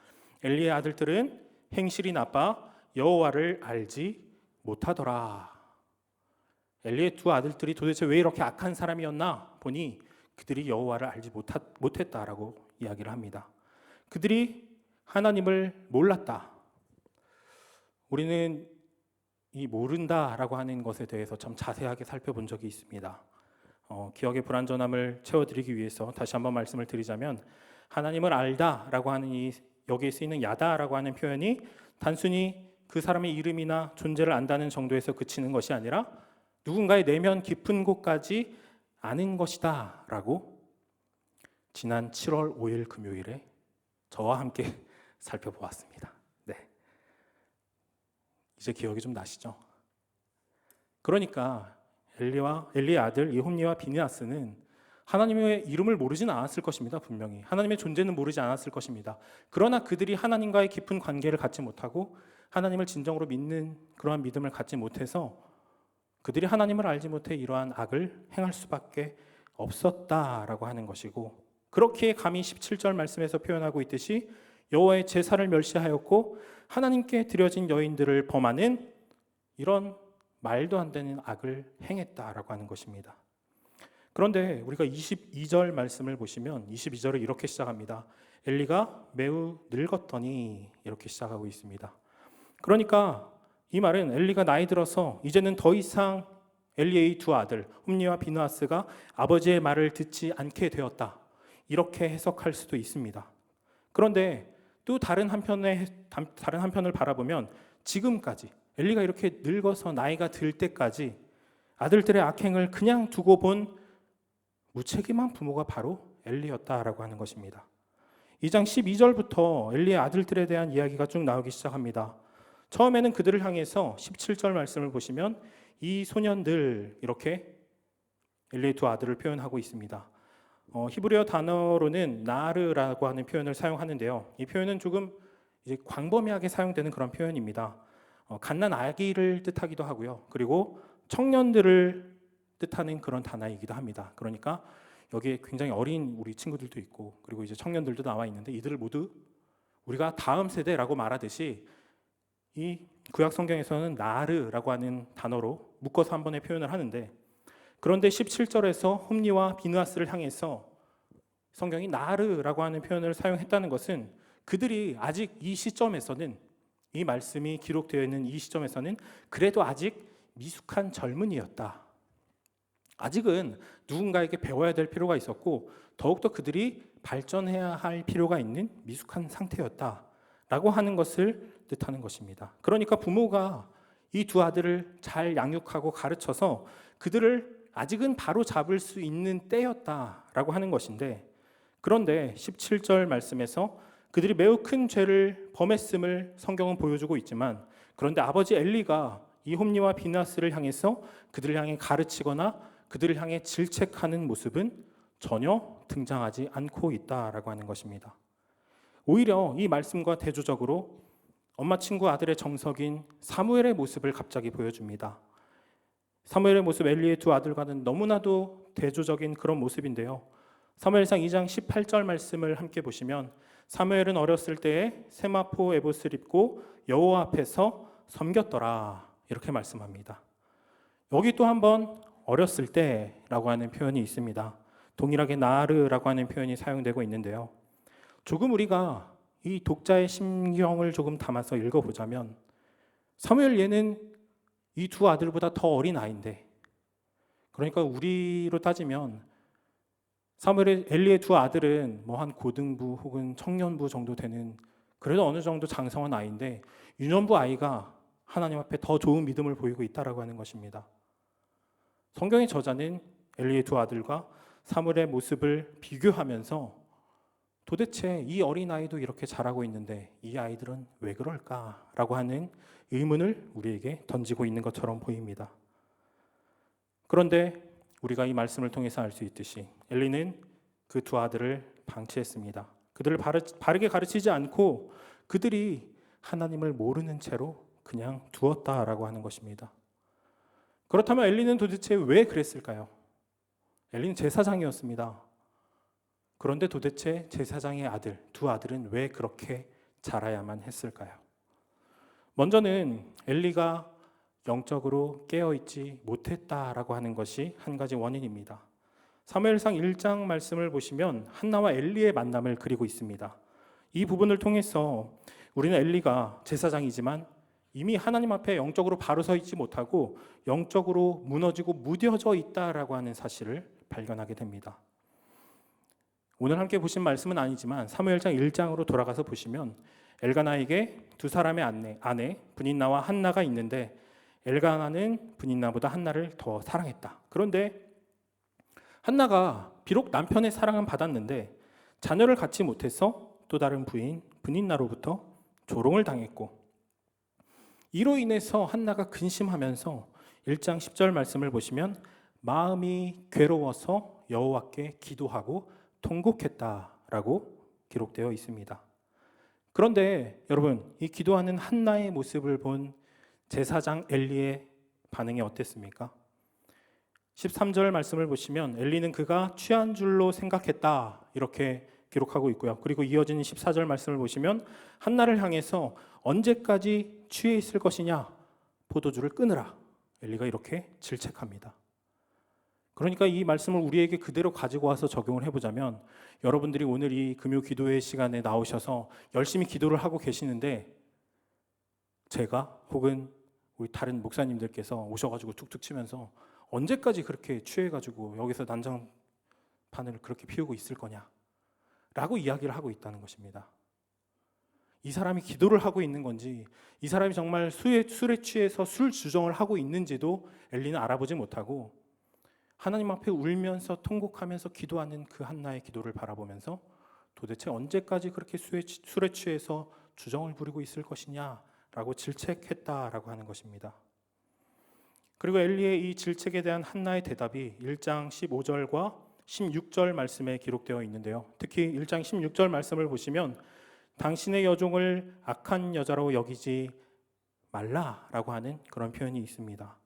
엘리의 아들들은 행실이 나빠 여호와를 알지 못하더라. 엘리의 두 아들들이 도대체 왜 이렇게 악한 사람이었나 보니 그들이 여호와를 알지 못했다라고 이야기를 합니다. 그들이 하나님을 몰랐다. 우리는 이 모른다라고 하는 것에 대해서 참 자세하게 살펴본 적이 있습니다. 기억의 불완전함을 채워드리기 위해서 다시 한번 말씀을 드리자면, 하나님을 알다라고 하는 이 여기에 쓰이는 야다라고 하는 표현이 단순히 그 사람의 이름이나 존재를 안다는 정도에서 그치는 것이 아니라 누군가의 내면 깊은 곳까지 아는 것이다 라고 지난 7월 5일 금요일에 저와 함께 살펴보았습니다. 네, 이제 기억이 좀 나시죠? 그러니까 엘리의 아들 홈니와 비느하스는 하나님의 이름을 모르진 않았을 것입니다. 분명히 하나님의 존재는 모르지 않았을 것입니다. 그러나 그들이 하나님과의 깊은 관계를 갖지 못하고 하나님을 진정으로 믿는 그러한 믿음을 갖지 못해서 그들이 하나님을 알지 못해 이러한 악을 행할 수밖에 없었다라고 하는 것이고, 그렇게 감히 17절 말씀에서 표현하고 있듯이 여호와의 제사를 멸시하였고 하나님께 드려진 여인들을 범하는 이런 말도 안 되는 악을 행했다라고 하는 것입니다. 그런데 우리가 22절 말씀을 보시면 22절을 이렇게 시작합니다. 엘리가 매우 늙었더니 이렇게 시작하고 있습니다. 그러니까 이 말은 엘리가 나이 들어서 이제는 더 이상 엘리의 두 아들 홈니와 비느하스가 아버지의 말을 듣지 않게 되었다, 이렇게 해석할 수도 있습니다. 그런데 또 다른 한편을 바라보면 지금까지 엘리가 이렇게 늙어서 나이가 들 때까지 아들들의 악행을 그냥 두고 본 무책임한 부모가 바로 엘리였다라고 하는 것입니다. 2장 12절부터 엘리의 아들들에 대한 이야기가 쭉 나오기 시작합니다. 처음에는 그들을 향해서 17절 말씀을 보시면 이 소년들, 이렇게 엘리의 두 아들을 표현하고 있습니다. 히브리어 단어로는 나르라고 하는 표현을 사용하는데요. 이 표현은 조금 이제 광범위하게 사용되는 그런 표현입니다. 갓난 아기를 뜻하기도 하고요. 그리고 청년들을 뜻하는 그런 단어이기도 합니다. 그러니까 여기에 굉장히 어린 우리 친구들도 있고, 그리고 이제 청년들도 나와 있는데 이들을 모두 우리가 다음 세대라고 말하듯이 이 구약 성경에서는 나르라고 하는 단어로 묶어서 한 번에 표현을 하는데, 그런데 17절에서 홈니와 비느하스를 향해서 성경이 나르라고 하는 표현을 사용했다는 것은 그들이 아직 이 시점에서는, 이 말씀이 기록되어 있는 이 시점에서는 그래도 아직 미숙한 젊은이였다. 아직은 누군가에게 배워야 될 필요가 있었고 더욱더 그들이 발전해야 할 필요가 있는 미숙한 상태였다라고 하는 것을 뜻하는 것입니다. 그러니까 부모가 이 두 아들을 잘 양육하고 가르쳐서 그들을 아직은 바로 잡을 수 있는 때였다라고 하는 것인데, 그런데 17절 말씀에서 그들이 매우 큰 죄를 범했음을 성경은 보여주고 있지만, 그런데 아버지 엘리가 이 홈니와 비느하스를 향해서 그들을 향해 가르치거나 그들을 향해 질책하는 모습은 전혀 등장하지 않고 있다라고 하는 것입니다. 오히려 이 말씀과 대조적으로 엄마 친구 아들의 정석인 사무엘의 모습을 갑자기 보여줍니다. 사무엘의 모습, 엘리의 두 아들과는 너무나도 대조적인 그런 모습인데요. 사무엘상 2장 18절 말씀을 함께 보시면 사무엘은 어렸을 때에 세마포 에봇을 입고 여호와 앞에서 섬겼더라, 이렇게 말씀합니다. 여기 또 한번 어렸을 때라고 하는 표현이 있습니다. 동일하게 나르라고 하는 표현이 사용되고 있는데요. 조금 우리가 이 독자의 심경을 조금 담아서 읽어보자면, 사무엘 얘는 이 두 아들보다 더 어린 아이인데, 그러니까 우리로 따지면 엘리의 두 아들은 뭐 한 고등부 혹은 청년부 정도 되는, 그래도 어느 정도 장성한 아이인데 유년부 아이가 하나님 앞에 더 좋은 믿음을 보이고 있다라고 하는 것입니다. 성경의 저자는 엘리의 두 아들과 사무엘의 모습을 비교하면서 도대체 이 어린아이도 이렇게 자라고 있는데 이 아이들은 왜 그럴까라고 하는 의문을 우리에게 던지고 있는 것처럼 보입니다. 그런데 우리가 이 말씀을 통해서 알 수 있듯이 엘리는 그 두 아들을 방치했습니다. 그들을 바르게 가르치지 않고 그들이 하나님을 모르는 채로 그냥 두었다라고 하는 것입니다. 그렇다면 엘리는 도대체 왜 그랬을까요? 엘리는 제사장이었습니다. 그런데 도대체 제사장의 아들, 두 아들은 왜 그렇게 자라야만 했을까요? 먼저는 엘리가 영적으로 깨어있지 못했다라고 하는 것이 한 가지 원인입니다. 사무엘상 1장 말씀을 보시면 한나와 엘리의 만남을 그리고 있습니다. 이 부분을 통해서 우리는 엘리가 제사장이지만 이미 하나님 앞에 영적으로 바로 서 있지 못하고 영적으로 무너지고 무뎌져 있다라고 하는 사실을 발견하게 됩니다. 오늘 함께 보신 말씀은 아니지만 사무엘상 1장으로 돌아가서 보시면 엘가나에게 두 사람의 아내 브닌나와 한나가 있는데 엘가나는 브닌나보다 한나를 더 사랑했다. 그런데 한나가 비록 남편의 사랑은 받았는데 자녀를 갖지 못해서 또 다른 부인 브닌나로부터 조롱을 당했고, 이로 인해서 한나가 근심하면서 1장 10절 말씀을 보시면 마음이 괴로워서 여호와께 기도하고 통곡했다라고 기록되어 있습니다. 그런데 여러분, 이 기도하는 한나의 모습을 본 제사장 엘리의 반응이 어땠습니까? 13절 말씀을 보시면 엘리는 그가 취한 줄로 생각했다 이렇게 기록하고 있고요. 그리고 이어지는 14절 말씀을 보시면 한나를 향해서 언제까지 취해 있을 것이냐, 포도주를 끊으라, 엘리가 이렇게 질책합니다. 그러니까 이 말씀을 우리에게 그대로 가지고 와서 적용을 해보자면, 여러분들이 오늘 이 금요 기도회 시간에 나오셔서 열심히 기도를 하고 계시는데 제가 혹은 우리 다른 목사님들께서 오셔가지고 툭툭 치면서 언제까지 그렇게 취해가지고 여기서 난장판을 그렇게 피우고 있을 거냐 라고 이야기를 하고 있다는 것입니다. 이 사람이 기도를 하고 있는 건지, 이 사람이 정말 술에 취해서 술 주정을 하고 있는지도 엘리는 알아보지 못하고 하나님 앞에 울면서 통곡하면서 기도하는 그 한나의 기도를 바라보면서 도대체 언제까지 그렇게 술에 취해서 주정을 부리고 있을 것이냐라고 질책했다라고 하는 것입니다. 그리고 엘리의 이 질책에 대한 한나의 대답이 1장 15절과 16절 말씀에 기록되어 있는데요. 특히 1장 16절 말씀을 보시면 당신의 여종을 악한 여자로 여기지 말라라고 하는 그런 표현이 있습니다.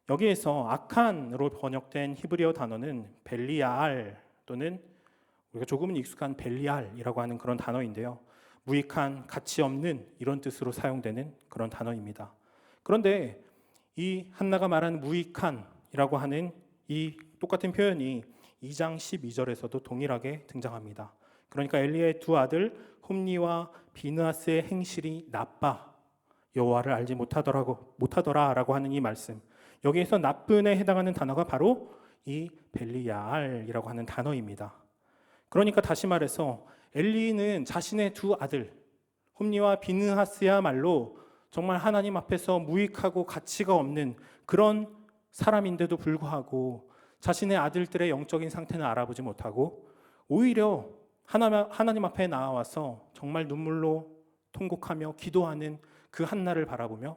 여기에서 악한으로 번역된 히브리어 단어는 벨리알 또는 우리가 조금은 익숙한 벨리알이라고 하는 그런 단어인데요. 무익한, 가치 없는 이런 뜻으로 사용되는 그런 단어입니다. 그런데 이 한나가 말하는 무익한이라고 하는 이 똑같은 표현이 2장 12절에서도 동일하게 등장합니다. 그러니까 엘리의 두 아들 홈니와 비느하스의 행실이 나빠 여호와를 알지 못하더라라고 하는 이 말씀, 여기에서 나쁜에 해당하는 단어가 바로 이 벨리야알이라고 하는 단어입니다. 그러니까 다시 말해서 엘리는 자신의 두 아들 홈니와 비느하스야말로 정말 하나님 앞에서 무익하고 가치가 없는 그런 사람인데도 불구하고 자신의 아들들의 영적인 상태는 알아보지 못하고 오히려 하나님 앞에 나와서 정말 눈물로 통곡하며 기도하는 그 한나를 바라보며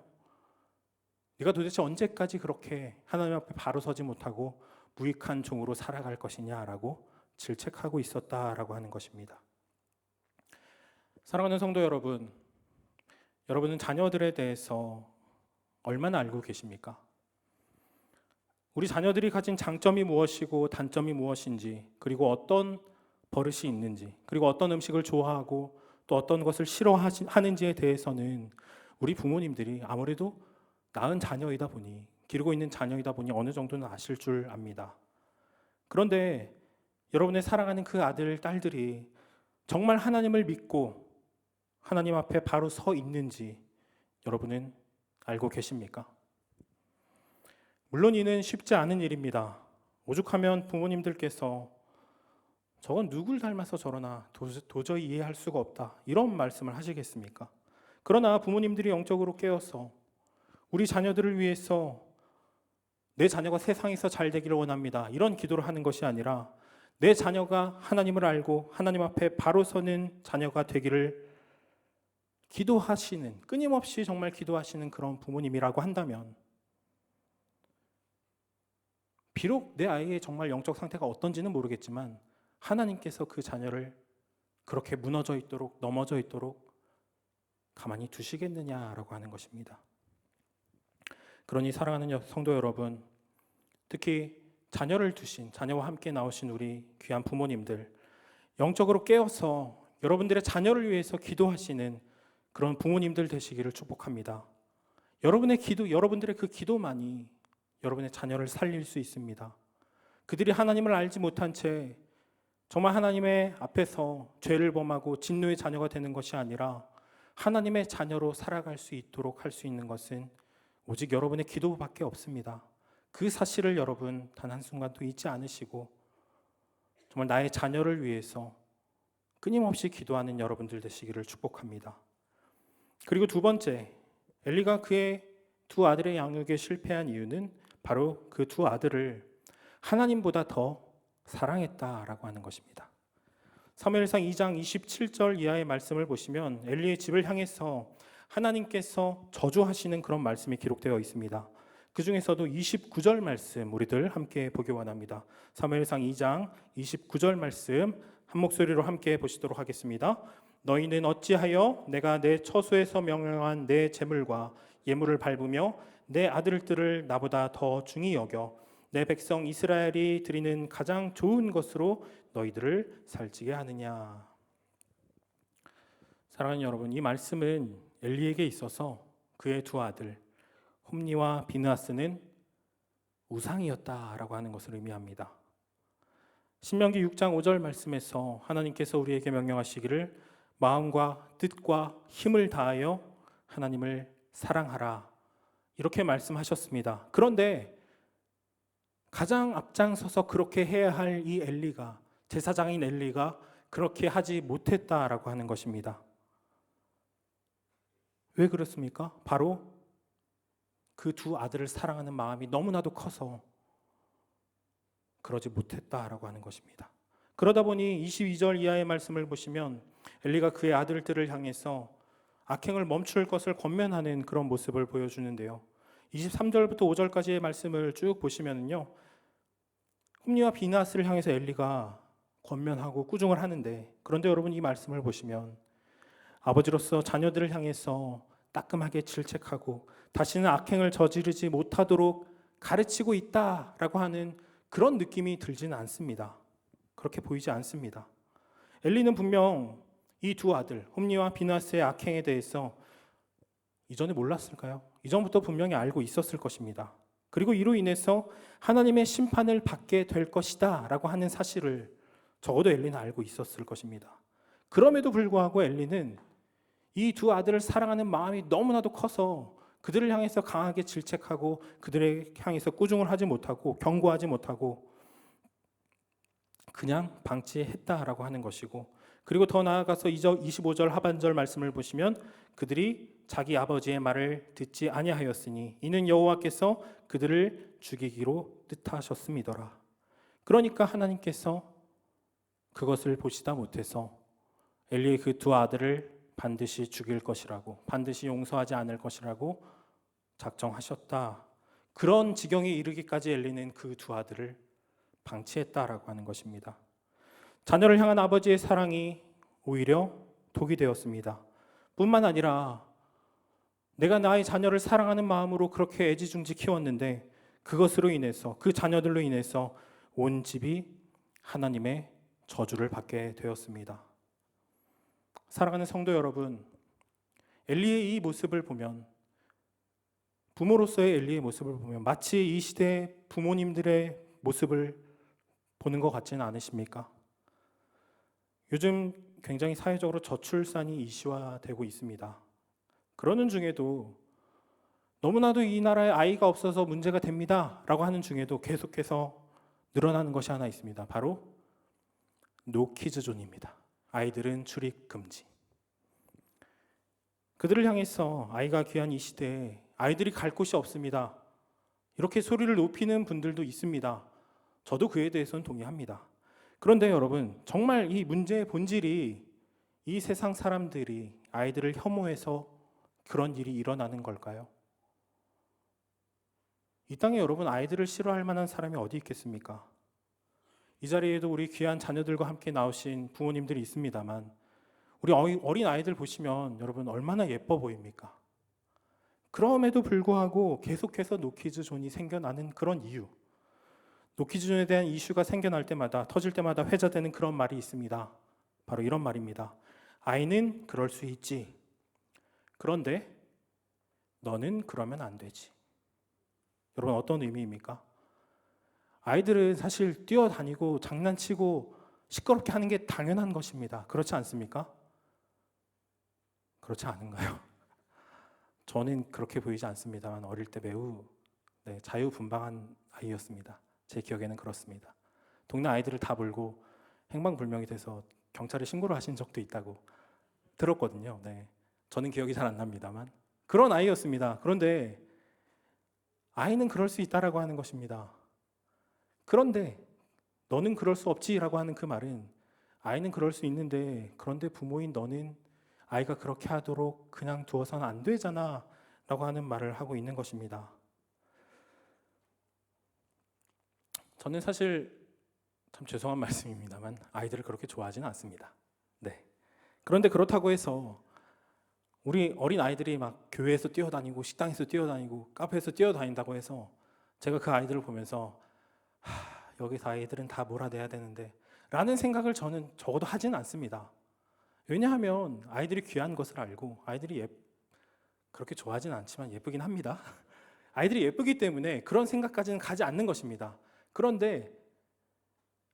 네가 도대체 언제까지 그렇게 하나님 앞에 바로 서지 못하고 무익한 종으로 살아갈 것이냐라고 질책하고 있었다라고 하는 것입니다. 사랑하는 성도 여러분, 여러분은 자녀들에 대해서 얼마나 알고 계십니까? 우리 자녀들이 가진 장점이 무엇이고 단점이 무엇인지, 그리고 어떤 버릇이 있는지, 그리고 어떤 음식을 좋아하고 또 어떤 것을 싫어하는지에 대해서는 우리 부모님들이 아무래도 낳은 자녀이다 보니, 기르고 있는 자녀이다 보니 어느 정도는 아실 줄 압니다. 그런데 여러분의 사랑하는 그 아들, 딸들이 정말 하나님을 믿고 하나님 앞에 바로 서 있는지 여러분은 알고 계십니까? 물론 이는 쉽지 않은 일입니다. 오죽하면 부모님들께서 저건 누굴 닮아서 저러나 도저히 이해할 수가 없다, 이런 말씀을 하시겠습니까? 그러나 부모님들이 영적으로 깨어서 우리 자녀들을 위해서 내 자녀가 세상에서 잘 되기를 원합니다. 이런 기도를 하는 것이 아니라 내 자녀가 하나님을 알고 하나님 앞에 바로 서는 자녀가 되기를 기도하시는, 끊임없이 정말 기도하시는 그런 부모님이라고 한다면, 비록 내 아이의 정말 영적 상태가 어떤지는 모르겠지만 하나님께서 그 자녀를 그렇게 무너져 있도록, 넘어져 있도록 가만히 두시겠느냐라고 하는 것입니다. 그러니 사랑하는 성도 여러분, 특히 자녀를 두신, 자녀와 함께 나오신 우리 귀한 부모님들, 영적으로 깨어서 여러분들의 자녀를 위해서 기도하시는 그런 부모님들 되시기를 축복합니다. 여러분들의 그 기도만이 여러분의 자녀를 살릴 수 있습니다. 그들이 하나님을 알지 못한 채 정말 하나님의 앞에서 죄를 범하고 진노의 자녀가 되는 것이 아니라 하나님의 자녀로 살아갈 수 있도록 할 수 있는 것은 오직 여러분의 기도밖에 없습니다. 그 사실을 여러분 단 한순간도 잊지 않으시고 정말 나의 자녀를 위해서 끊임없이 기도하는 여러분들 되시기를 축복합니다. 그리고 두 번째, 엘리가 그의 두 아들의 양육에 실패한 이유는 바로 그 두 아들을 하나님보다 더 사랑했다라고 하는 것입니다. 사무엘상 2장 27절 이하의 말씀을 보시면 엘리의 집을 향해서 하나님께서 저주하시는 그런 말씀이 기록되어 있습니다. 그 중에서도 29절 말씀 우리들 함께 보기 원합니다. 사무엘상 2장 29절 말씀 한 목소리로 함께 보시도록 하겠습니다. 너희는 어찌하여 내가 내 처소에서 명령한 내 제물과 예물을 밟으며 내 아들들을 나보다 더 중히 여겨 내 백성 이스라엘이 드리는 가장 좋은 것으로 너희들을 살찌게 하느냐. 사랑하는 여러분, 이 말씀은 엘리에게 있어서 그의 두 아들 홈니와 비느하스는 우상이었다라고 하는 것을 의미합니다. 신명기 6장 5절 말씀에서 하나님께서 우리에게 명령하시기를 마음과 뜻과 힘을 다하여 하나님을 사랑하라 이렇게 말씀하셨습니다. 그런데 가장 앞장서서 그렇게 해야 할 이 엘리가, 제사장인 엘리가 그렇게 하지 못했다라고 하는 것입니다. 왜 그렇습니까? 바로 그 두 아들을 사랑하는 마음이 너무나도 커서 그러지 못했다라고 하는 것입니다. 그러다 보니 22절 이하의 말씀을 보시면 엘리가 그의 아들들을 향해서 악행을 멈출 것을 권면하는 그런 모습을 보여주는데요. 23절부터 5절까지의 말씀을 쭉 보시면요, 홈니와 비느하스를 향해서 엘리가 권면하고 꾸중을 하는데, 그런데 여러분 이 말씀을 보시면 아버지로서 자녀들을 향해서 따끔하게 질책하고 다시는 악행을 저지르지 못하도록 가르치고 있다라고 하는 그런 느낌이 들지는 않습니다. 그렇게 보이지 않습니다. 엘리는 분명 이 두 아들 홈니와 비느하스의 악행에 대해서 이전에 몰랐을까요? 이전부터 분명히 알고 있었을 것입니다. 그리고 이로 인해서 하나님의 심판을 받게 될 것이다 라고 하는 사실을 적어도 엘리는 알고 있었을 것입니다. 그럼에도 불구하고 엘리는 이 두 아들을 사랑하는 마음이 너무나도 커서 그들을 향해서 강하게 질책하고 그들을 향해서 꾸중을 하지 못하고 경고하지 못하고 그냥 방치했다라고 하는 것이고, 그리고 더 나아가서 25절 하반절 말씀을 보시면 그들이 자기 아버지의 말을 듣지 아니하였으니 이는 여호와께서 그들을 죽이기로 뜻하셨음이더라. 그러니까 하나님께서 그것을 보시다 못해서 엘리의 그 두 아들을 반드시 죽일 것이라고, 반드시 용서하지 않을 것이라고 작정하셨다. 그런 지경에 이르기까지 엘리는 그 두 아들을 방치했다라고 하는 것입니다. 자녀를 향한 아버지의 사랑이 오히려 독이 되었습니다. 뿐만 아니라 내가 나의 자녀를 사랑하는 마음으로 그렇게 애지중지 키웠는데 그것으로 인해서, 그 자녀들로 인해서 온 집이 하나님의 저주를 받게 되었습니다. 사랑하는 성도 여러분, 엘리의 이 모습을 보면, 부모로서의 엘리의 모습을 보면 마치 이 시대 부모님들의 모습을 보는 것 같지는 않으십니까? 요즘 굉장히 사회적으로 저출산이 이슈화되고 있습니다. 그러는 중에도 너무나도 이 나라에 아이가 없어서 문제가 됩니다 라고 하는 중에도 계속해서 늘어나는 것이 하나 있습니다. 바로 노키즈존입니다. 아이들은 출입 금지. 그들을 향해서 아이가 귀한 이 시대에 아이들이 갈 곳이 없습니다. 이렇게 소리를 높이는 분들도 있습니다. 저도 그에 대해서는 동의합니다. 그런데 여러분, 정말 이 문제의 본질이 이 세상 사람들이 아이들을 혐오해서 그런 일이 일어나는 걸까요? 이 땅에 여러분, 아이들을 싫어할 만한 사람이 어디 있겠습니까? 이 자리에도 우리 귀한 자녀들과 함께 나오신 부모님들이 있습니다만, 우리 어린 아이들 보시면 여러분 얼마나 예뻐 보입니까? 그럼에도 불구하고 계속해서 노키즈 존이 생겨나는 그런 이유, 노키즈 존에 대한 이슈가 생겨날 때마다, 터질 때마다 회자되는 그런 말이 있습니다. 바로 이런 말입니다. 아이는 그럴 수 있지. 그런데 너는 그러면 안 되지. 여러분, 어떤 의미입니까? 아이들은 사실 뛰어다니고 장난치고 시끄럽게 하는 게 당연한 것입니다. 그렇지 않습니까? 그렇지 않은가요? 저는 그렇게 보이지 않습니다만 어릴 때 매우 자유분방한 아이였습니다. 제 기억에는 그렇습니다. 동네 아이들을 다 몰고 행방불명이 돼서 경찰에 신고를 하신 적도 있다고 들었거든요. 저는 기억이 잘 안 납니다만 그런 아이였습니다. 그런데 아이는 그럴 수 있다라고 하는 것입니다. 그런데 너는 그럴 수 없지라고 하는 그 말은 아이는 그럴 수 있는데 그런데 부모인 너는 아이가 그렇게 하도록 그냥 두어서는 안 되잖아 라고 하는 말을 하고 있는 것입니다. 저는 사실 참 죄송한 말씀입니다만 아이들을 그렇게 좋아하지는 않습니다. 그런데 그렇다고 해서 우리 어린 아이들이 막 교회에서 뛰어다니고 식당에서 뛰어다니고 카페에서 뛰어다닌다고 해서 제가 그 아이들을 보면서 여기서 아이들은 다 몰아내야 되는데 라는 생각을 저는 적어도 하지는 않습니다. 왜냐하면 아이들이 귀한 것을 알고 아이들이 그렇게 좋아하지는 않지만 예쁘긴 합니다. 아이들이 예쁘기 때문에 그런 생각까지는 가지 않는 것입니다. 그런데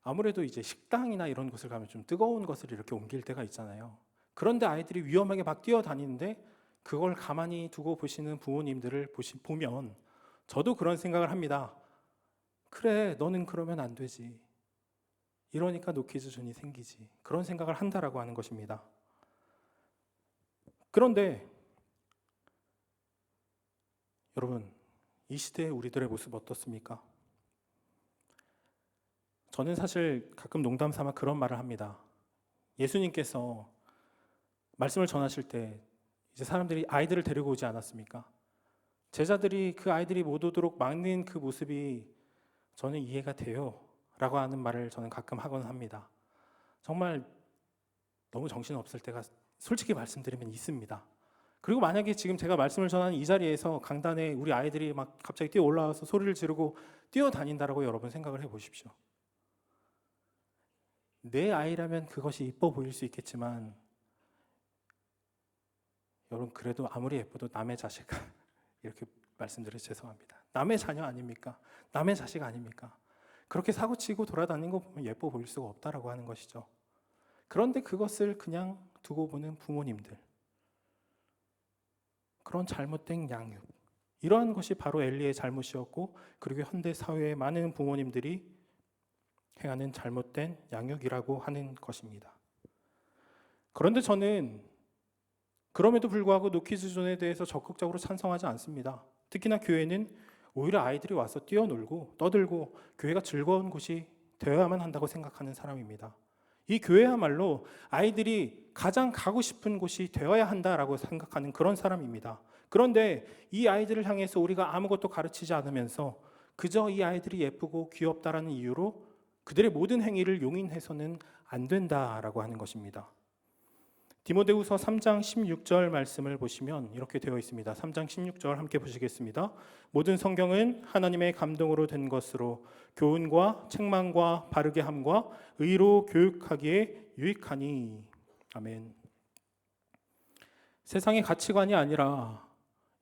아무래도 이제 식당이나 이런 곳을 가면 좀 뜨거운 것을 이렇게 옮길 때가 있잖아요. 그런데 아이들이 위험하게 막 뛰어다니는데 그걸 가만히 두고 보시는 부모님들을 보면 저도 그런 생각을 합니다. 그래, 너는 그러면 안 되지. 이러니까 노키즈 존이 생기지. 그런 생각을 한다라고 하는 것입니다. 그런데 여러분, 이 시대의 우리들의 모습 어떻습니까? 저는 사실 가끔 농담 삼아 그런 말을 합니다. 예수님께서 말씀을 전하실 때 이제 사람들이 아이들을 데리고 오지 않았습니까? 제자들이 그 아이들이 못 오도록 막는 그 모습이 저는 이해가 돼요 라고 하는 말을 저는 가끔 하곤 합니다. 정말 너무 정신없을 때가 솔직히 말씀드리면 있습니다. 그리고 만약에 지금 제가 말씀을 전하는 이 자리에서 강단에 우리 아이들이 막 갑자기 뛰어 올라와서 소리를 지르고 뛰어다닌다라고 여러분 생각을 해보십시오. 내 아이라면 그것이 이뻐 보일 수 있겠지만 여러분, 그래도 아무리 예뻐도 남의 자식 이렇게 말씀드려서 죄송합니다. 남의 자녀 아닙니까? 남의 자식 아닙니까? 그렇게 사고치고 돌아다니는 거 보면 예뻐 보일 수가 없다라고 하는 것이죠. 그런데 그것을 그냥 두고 보는 부모님들, 그런 잘못된 양육, 이러한 것이 바로 엘리의 잘못이었고 그리고 현대 사회의 많은 부모님들이 행하는 잘못된 양육이라고 하는 것입니다. 그런데 저는 그럼에도 불구하고 노키즈 존에 대해서 적극적으로 찬성하지 않습니다. 특히나 교회는 오히려 아이들이 와서 뛰어놀고 떠들고 교회가 즐거운 곳이 되어야만 한다고 생각하는 사람입니다. 이 교회야말로 아이들이 가장 가고 싶은 곳이 되어야 한다라고 생각하는 그런 사람입니다. 그런데 이 아이들을 향해서 우리가 아무것도 가르치지 않으면서 그저 이 아이들이 예쁘고 귀엽다라는 이유로 그들의 모든 행위를 용인해서는 안 된다라고 하는 것입니다. 디모데후서 3장 16절 말씀을 보시면 이렇게 되어 있습니다. 3장 16절 함께 보시겠습니다. 모든 성경은 하나님의 감동으로 된 것으로 교훈과 책망과 바르게 함과 의로 교육하기에 유익하니. 아멘. 세상의 가치관이 아니라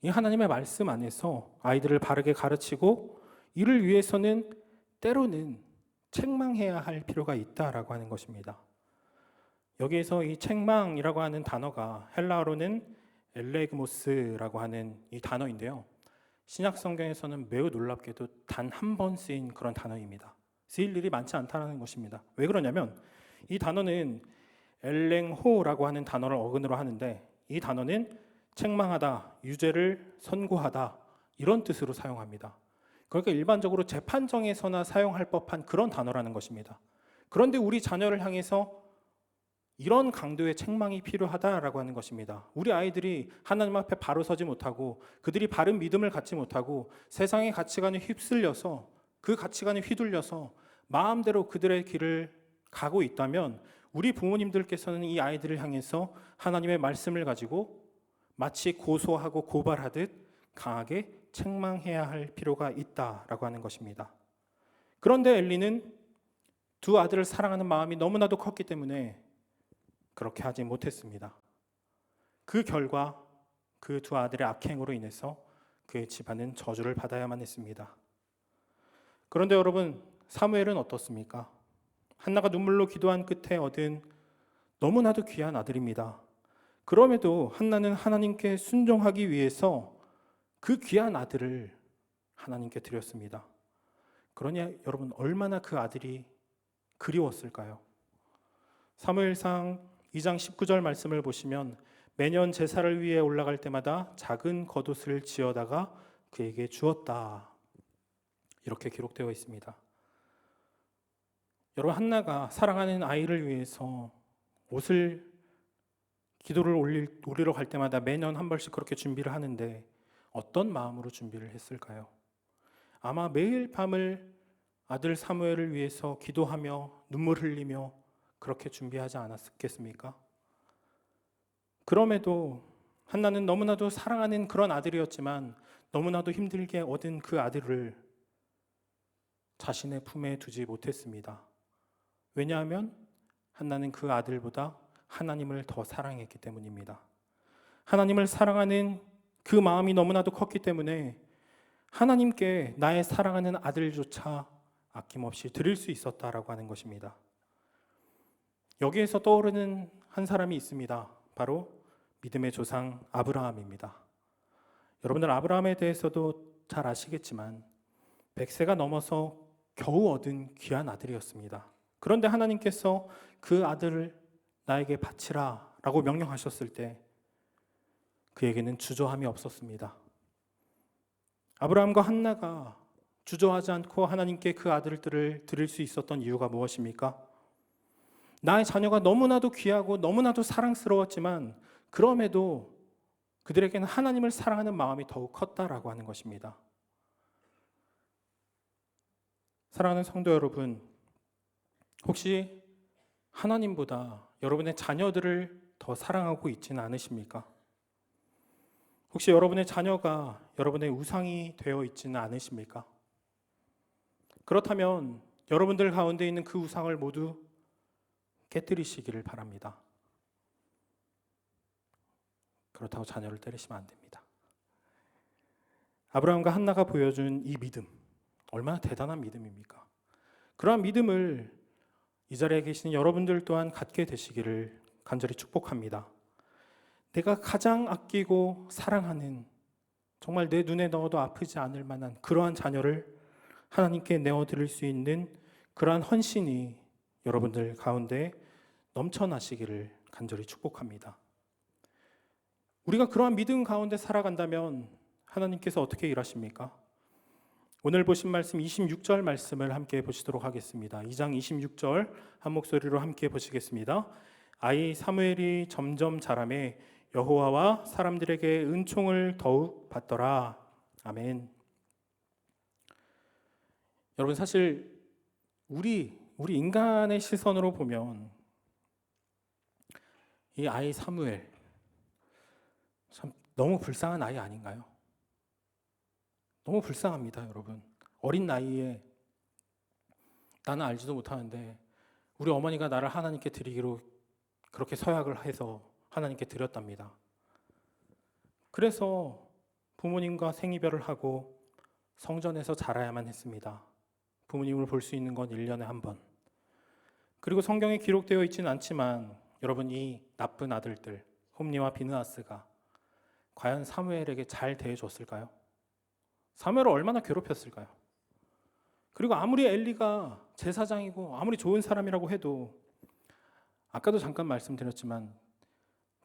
이 하나님의 말씀 안에서 아이들을 바르게 가르치고 이를 위해서는 때로는 책망해야 할 필요가 있다라고 하는 것입니다. 여기에서 이 책망이라고 하는 단어가 헬라어로는 엘레그모스라고 하는 이 단어인데요. 신약 성경에서는 매우 놀랍게도 단 한 번 쓰인 그런 단어입니다. 쓰일 일이 많지 않다는 것입니다. 왜 그러냐면 이 단어는 엘랭호라고 하는 단어를 어근으로 하는데 이 단어는 책망하다, 유죄를 선고하다 이런 뜻으로 사용합니다. 그러니까 일반적으로 재판정에서나 사용할 법한 그런 단어라는 것입니다. 그런데 우리 자녀를 향해서 이런 강도의 책망이 필요하다라고 하는 것입니다. 우리 아이들이 하나님 앞에 바로 서지 못하고 그들이 바른 믿음을 갖지 못하고 세상의 가치관에 휩쓸려서 그 가치관에 휘둘려서 마음대로 그들의 길을 가고 있다면 우리 부모님들께서는 이 아이들을 향해서 하나님의 말씀을 가지고 마치 고소하고 고발하듯 강하게 책망해야 할 필요가 있다라고 하는 것입니다. 그런데 엘리는 두 아들을 사랑하는 마음이 너무나도 컸기 때문에 그렇게 하지 못했습니다. 그 결과 그 두 아들의 악행으로 인해서 그의 집안은 저주를 받아야만 했습니다. 그런데 여러분, 사무엘은 어떻습니까? 한나가 눈물로 기도한 끝에 얻은 너무나도 귀한 아들입니다. 그럼에도 한나는 하나님께 순종하기 위해서 그 귀한 아들을 하나님께 드렸습니다. 그러니 여러분, 얼마나 그 아들이 그리웠을까요? 사무엘상 2장 19절 말씀을 보시면 매년 제사를 위해 올라갈 때마다 작은 겉옷을 지어다가 그에게 주었다. 이렇게 기록되어 있습니다. 여러분, 한나가 사랑하는 아이를 위해서 옷을 기도를 올리러 갈 때마다 매년 한 벌씩 그렇게 준비를 하는데 어떤 마음으로 준비를 했을까요? 아마 매일 밤을 아들 사무엘을 위해서 기도하며 눈물 흘리며 그렇게 준비하지 않았겠습니까? 그럼에도 한나는 너무나도 사랑하는 그런 아들이었지만 너무나도 힘들게 얻은 그 아들을 자신의 품에 두지 못했습니다. 왜냐하면 한나는 그 아들보다 하나님을 더 사랑했기 때문입니다. 하나님을 사랑하는 그 마음이 너무나도 컸기 때문에 하나님께 나의 사랑하는 아들조차 아낌없이 드릴 수 있었다라고 하는 것입니다. 여기에서 떠오르는 한 사람이 있습니다. 바로 믿음의 조상 아브라함입니다. 여러분들 아브라함에 대해서도 잘 아시겠지만 100세가 넘어서 겨우 얻은 귀한 아들이었습니다. 그런데 하나님께서 그 아들을 나에게 바치라 라고 명령하셨을 때 그에게는 주저함이 없었습니다. 아브라함과 한나가 주저하지 않고 하나님께 그 아들들을 드릴 수 있었던 이유가 무엇입니까? 나의 자녀가 너무나도 귀하고 너무나도 사랑스러웠지만 그럼에도 그들에게는 하나님을 사랑하는 마음이 더욱 컸다라고 하는 것입니다. 사랑하는 성도 여러분, 혹시 하나님보다 여러분의 자녀들을 더 사랑하고 있지는 않으십니까? 혹시 여러분의 자녀가 여러분의 우상이 되어 있지는 않으십니까? 그렇다면 여러분들 가운데 있는 그 우상을 모두 깨뜨리시기를 바랍니다. 그렇다고 자녀를 때리시면 안 됩니다. 아브라함과 한나가 보여준 이 믿음, 얼마나 대단한 믿음입니까? 그러한 믿음을 이 자리에 계시는 여러분들 또한 갖게 되시기를 간절히 축복합니다. 내가 가장 아끼고 사랑하는, 정말 내 눈에 넣어도 아프지 않을 만한 그러한 자녀를 하나님께 내어드릴 수 있는 그러한 헌신이 여러분들 가운데 넘쳐나시기를 간절히 축복합니다. 우리가 그러한 믿음 가운데 살아간다면 하나님께서 어떻게 일하십니까? 오늘 보신 말씀 26절 말씀을 함께 보시도록 하겠습니다. 2장 26절 한 목소리로 함께 보시겠습니다. 아이 사무엘이 점점 자라매 여호와와 사람들에게 은총을 더욱 받더라. 아멘. 여러분, 사실 우리 인간의 시선으로 보면 이 아이 사무엘 참 너무 불쌍한 아이 아닌가요? 너무 불쌍합니다, 여러분. 어린 나이에 나는 알지도 못하는데 우리 어머니가 나를 하나님께 드리기로 그렇게 서약을 해서 하나님께 드렸답니다. 그래서 부모님과 생이별을 하고 성전에서 자라야만 했습니다. 부모님을 볼 수 있는 건 1년에 한 번. 그리고 성경에 기록되어 있지는 않지만 여러분, 이 나쁜 아들들 홈리와 비느하스가 과연 사무엘에게 잘 대해줬을까요? 사무엘을 얼마나 괴롭혔을까요? 그리고 아무리 엘리가 제사장이고 아무리 좋은 사람이라고 해도 아까도 잠깐 말씀드렸지만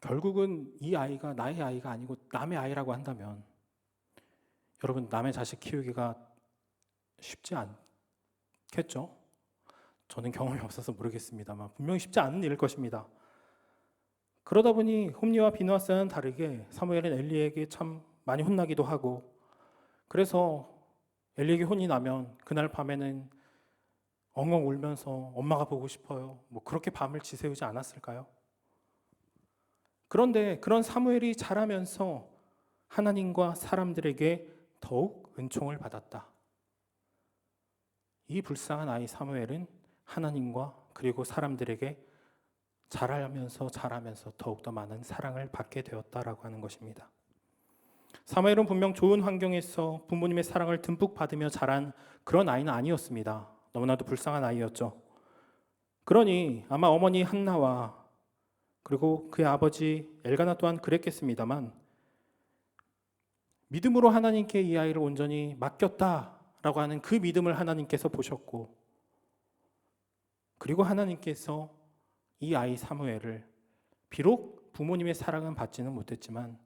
결국은 이 아이가 나의 아이가 아니고 남의 아이라고 한다면 여러분, 남의 자식 키우기가 쉽지 않겠죠? 저는 경험이 없어서 모르겠습니다만 분명히 쉽지 않은 일일 것입니다. 그러다 보니 홈리와 비느하스와는 다르게 사무엘은 엘리에게 참 많이 혼나기도 하고, 그래서 엘리에게 혼이 나면 그날 밤에는 엉엉 울면서 엄마가 보고 싶어요, 뭐 그렇게 밤을 지새우지 않았을까요? 그런데 그런 사무엘이 자라면서 하나님과 사람들에게 더욱 은총을 받았다. 이 불쌍한 아이 사무엘은 하나님과 그리고 사람들에게 자라면서 더욱더 많은 사랑을 받게 되었다라고 하는 것입니다. 사무엘은 분명 좋은 환경에서 부모님의 사랑을 듬뿍 받으며 자란 그런 아이는 아니었습니다. 너무나도 불쌍한 아이였죠. 그러니 아마 어머니 한나와 그리고 그의 아버지 엘가나 또한 그랬겠습니다만, 믿음으로 하나님께 이 아이를 온전히 맡겼다라고 하는 그 믿음을 하나님께서 보셨고, 그리고 하나님께서 이 아이 사무엘을 비록 부모님의 사랑은 받지는 못했지만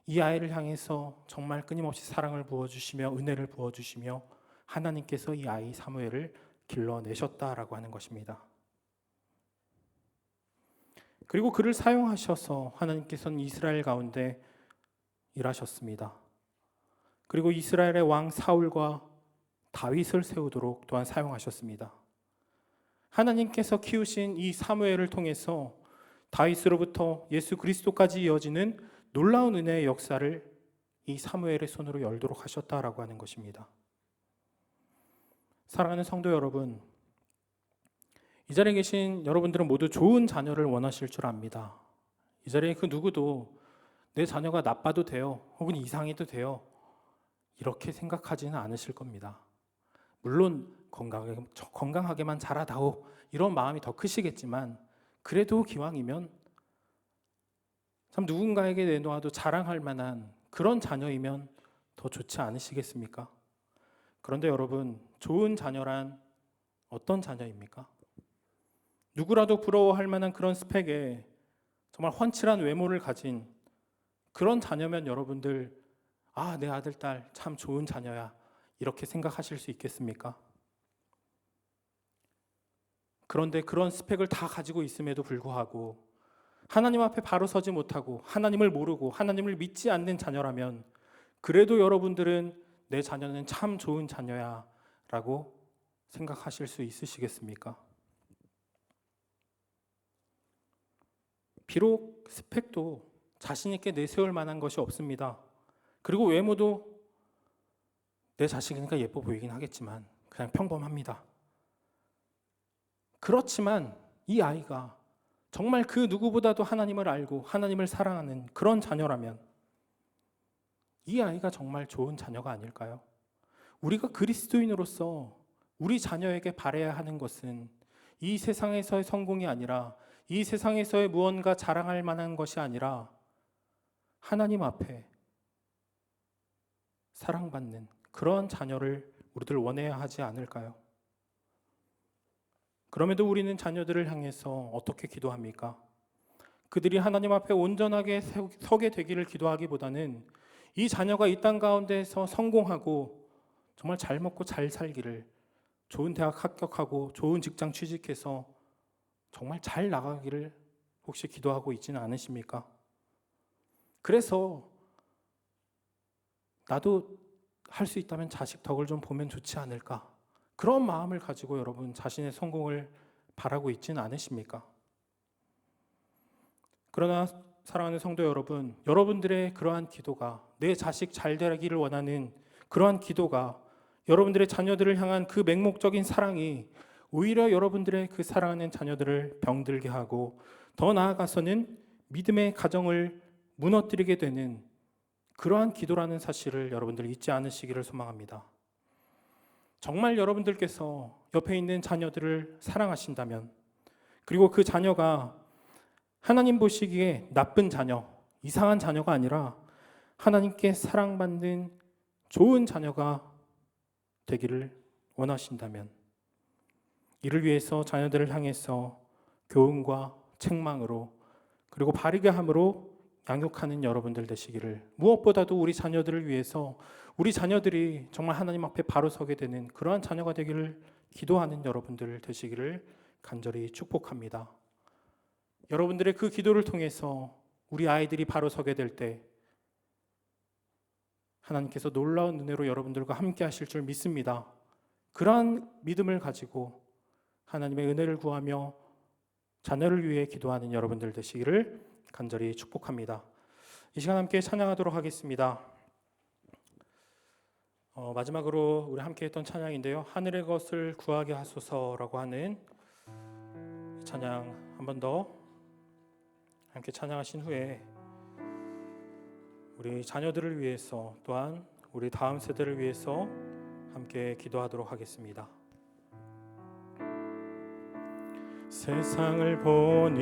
이 아이를 향해서 정말 끊임없이 사랑을 부어주시며 은혜를 부어주시며 하나님께서 이 아이 사무엘을 길러내셨다라고 하는 것입니다. 그리고 그를 사용하셔서 하나님께서는 이스라엘 가운데 일하셨습니다. 그리고 이스라엘의 왕 사울과 다윗을 세우도록 또한 사용하셨습니다. 하나님께서 키우신 이 사무엘을 통해서 다윗으로부터 예수 그리스도까지 이어지는 놀라운 은혜의 역사를 이 사무엘의 손으로 열도록 하셨다라고 하는 것입니다. 사랑하는 성도 여러분, 이 자리에 계신 여러분들은 모두 좋은 자녀를 원하실 줄 압니다. 이 자리에 그 누구도 내 자녀가 나빠도 돼요, 혹은 이상해도 돼요, 이렇게 생각하지는 않으실 겁니다. 물론 건강하게만 자라다오, 이런 마음이 더 크시겠지만, 그래도 기왕이면 참 누군가에게 내놓아도 자랑할 만한 그런 자녀이면 더 좋지 않으시겠습니까? 그런데 여러분, 좋은 자녀란 어떤 자녀입니까? 누구라도 부러워할 만한 그런 스펙에 정말 훤칠한 외모를 가진 그런 자녀면 여러분들, 아, 내 아들, 딸 참 좋은 자녀야, 이렇게 생각하실 수 있겠습니까? 그런데 그런 스펙을 다 가지고 있음에도 불구하고 하나님 앞에 바로 서지 못하고 하나님을 모르고 하나님을 믿지 않는 자녀라면, 그래도 여러분들은 내 자녀는 참 좋은 자녀야 라고 생각하실 수 있으시겠습니까? 비록 스펙도 자신 있게 내세울 만한 것이 없습니다. 그리고 외모도 내 자식이니까 예뻐 보이긴 하겠지만 그냥 평범합니다. 그렇지만 이 아이가 정말 그 누구보다도 하나님을 알고 하나님을 사랑하는 그런 자녀라면 이 아이가 정말 좋은 자녀가 아닐까요? 우리가 그리스도인으로서 우리 자녀에게 바라야 하는 것은 이 세상에서의 성공이 아니라, 이 세상에서의 무언가 자랑할 만한 것이 아니라 하나님 앞에 사랑받는 그런 자녀를 우리들 원해야 하지 않을까요? 그럼에도 우리는 자녀들을 향해서 어떻게 기도합니까? 그들이 하나님 앞에 온전하게 서게 되기를 기도하기보다는 이 자녀가 이 땅 가운데서 성공하고 정말 잘 먹고 잘 살기를, 좋은 대학 합격하고 좋은 직장 취직해서 정말 잘 나가기를 혹시 기도하고 있지는 않으십니까? 그래서 나도 할 수 있다면 자식 덕을 좀 보면 좋지 않을까, 그런 마음을 가지고 여러분 자신의 성공을 바라고 있지는 않으십니까? 그러나 사랑하는 성도 여러분, 여러분들의 그러한 기도가, 내 자식 잘 되기를 원하는 그러한 기도가, 여러분들의 자녀들을 향한 그 맹목적인 사랑이 오히려 여러분들의 그 사랑하는 자녀들을 병들게 하고 더 나아가서는 믿음의 가정을 무너뜨리게 되는 그러한 기도라는 사실을 여러분들 잊지 않으시기를 소망합니다. 정말 여러분들께서 옆에 있는 자녀들을 사랑하신다면, 그리고 그 자녀가 하나님 보시기에 나쁜 자녀, 이상한 자녀가 아니라 하나님께 사랑받는 좋은 자녀가 되기를 원하신다면, 이를 위해서 자녀들을 향해서 교훈과 책망으로 그리고 바르게 함으로 양육하는 여러분들 되시기를, 무엇보다도 우리 자녀들을 위해서 우리 자녀들이 정말 하나님 앞에 바로 서게 되는 그러한 자녀가 되기를 기도하는 여러분들 되시기를 간절히 축복합니다. 여러분들의 그 기도를 통해서 우리 아이들이 바로 서게 될 때 하나님께서 놀라운 은혜로 여러분들과 함께 하실 줄 믿습니다. 그러한 믿음을 가지고 하나님의 은혜를 구하며 자녀를 위해 기도하는 여러분들 되시기를 간절히 축복합니다. 이 시간 함께 찬양하도록 하겠습니다. 마지막으로 우리 함께 했던 찬양인데요, 하늘의 것을 구하게 하소서라고 하는 찬양 한 번 더 함께 찬양하신 후에 우리 자녀들을 위해서, 또한 우리 다음 세대를 위해서 함께 기도하도록 하겠습니다. 세상을 보니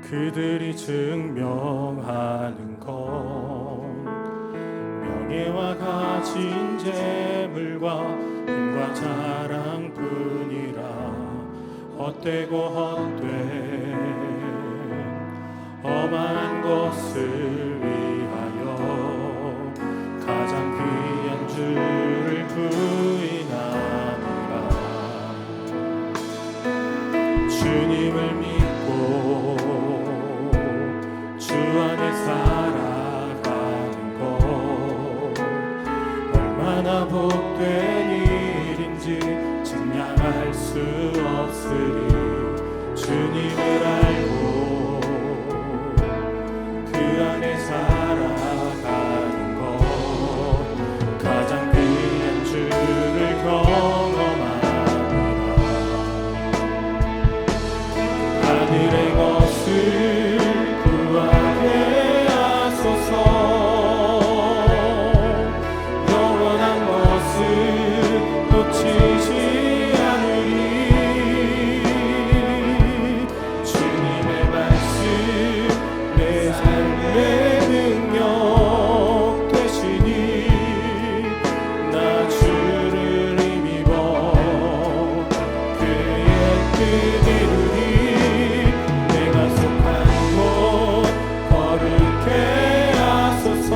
그들이 증명하는 건 명예와 가진 재물과 힘과 자랑뿐이라 헛되고 헛된 엄한 것을 위하여 가장 귀한 주를 부인하느라 주님을 믿고 주 안에 살아가는 것 얼마나 복된 일인지 증량할 수 없으리. 주님을 알고 그 안에 살아가는 것 가장 귀한 주를 경험하리라. 하늘의 것을 구하게 하소서. 영원한 것을 놓치지 않으리. 주님의 말씀 내 삶의 능력 되시니 나 주를 힘입어 그의 뜻 이루리. 내가 속한 곳 거룩해 하소서.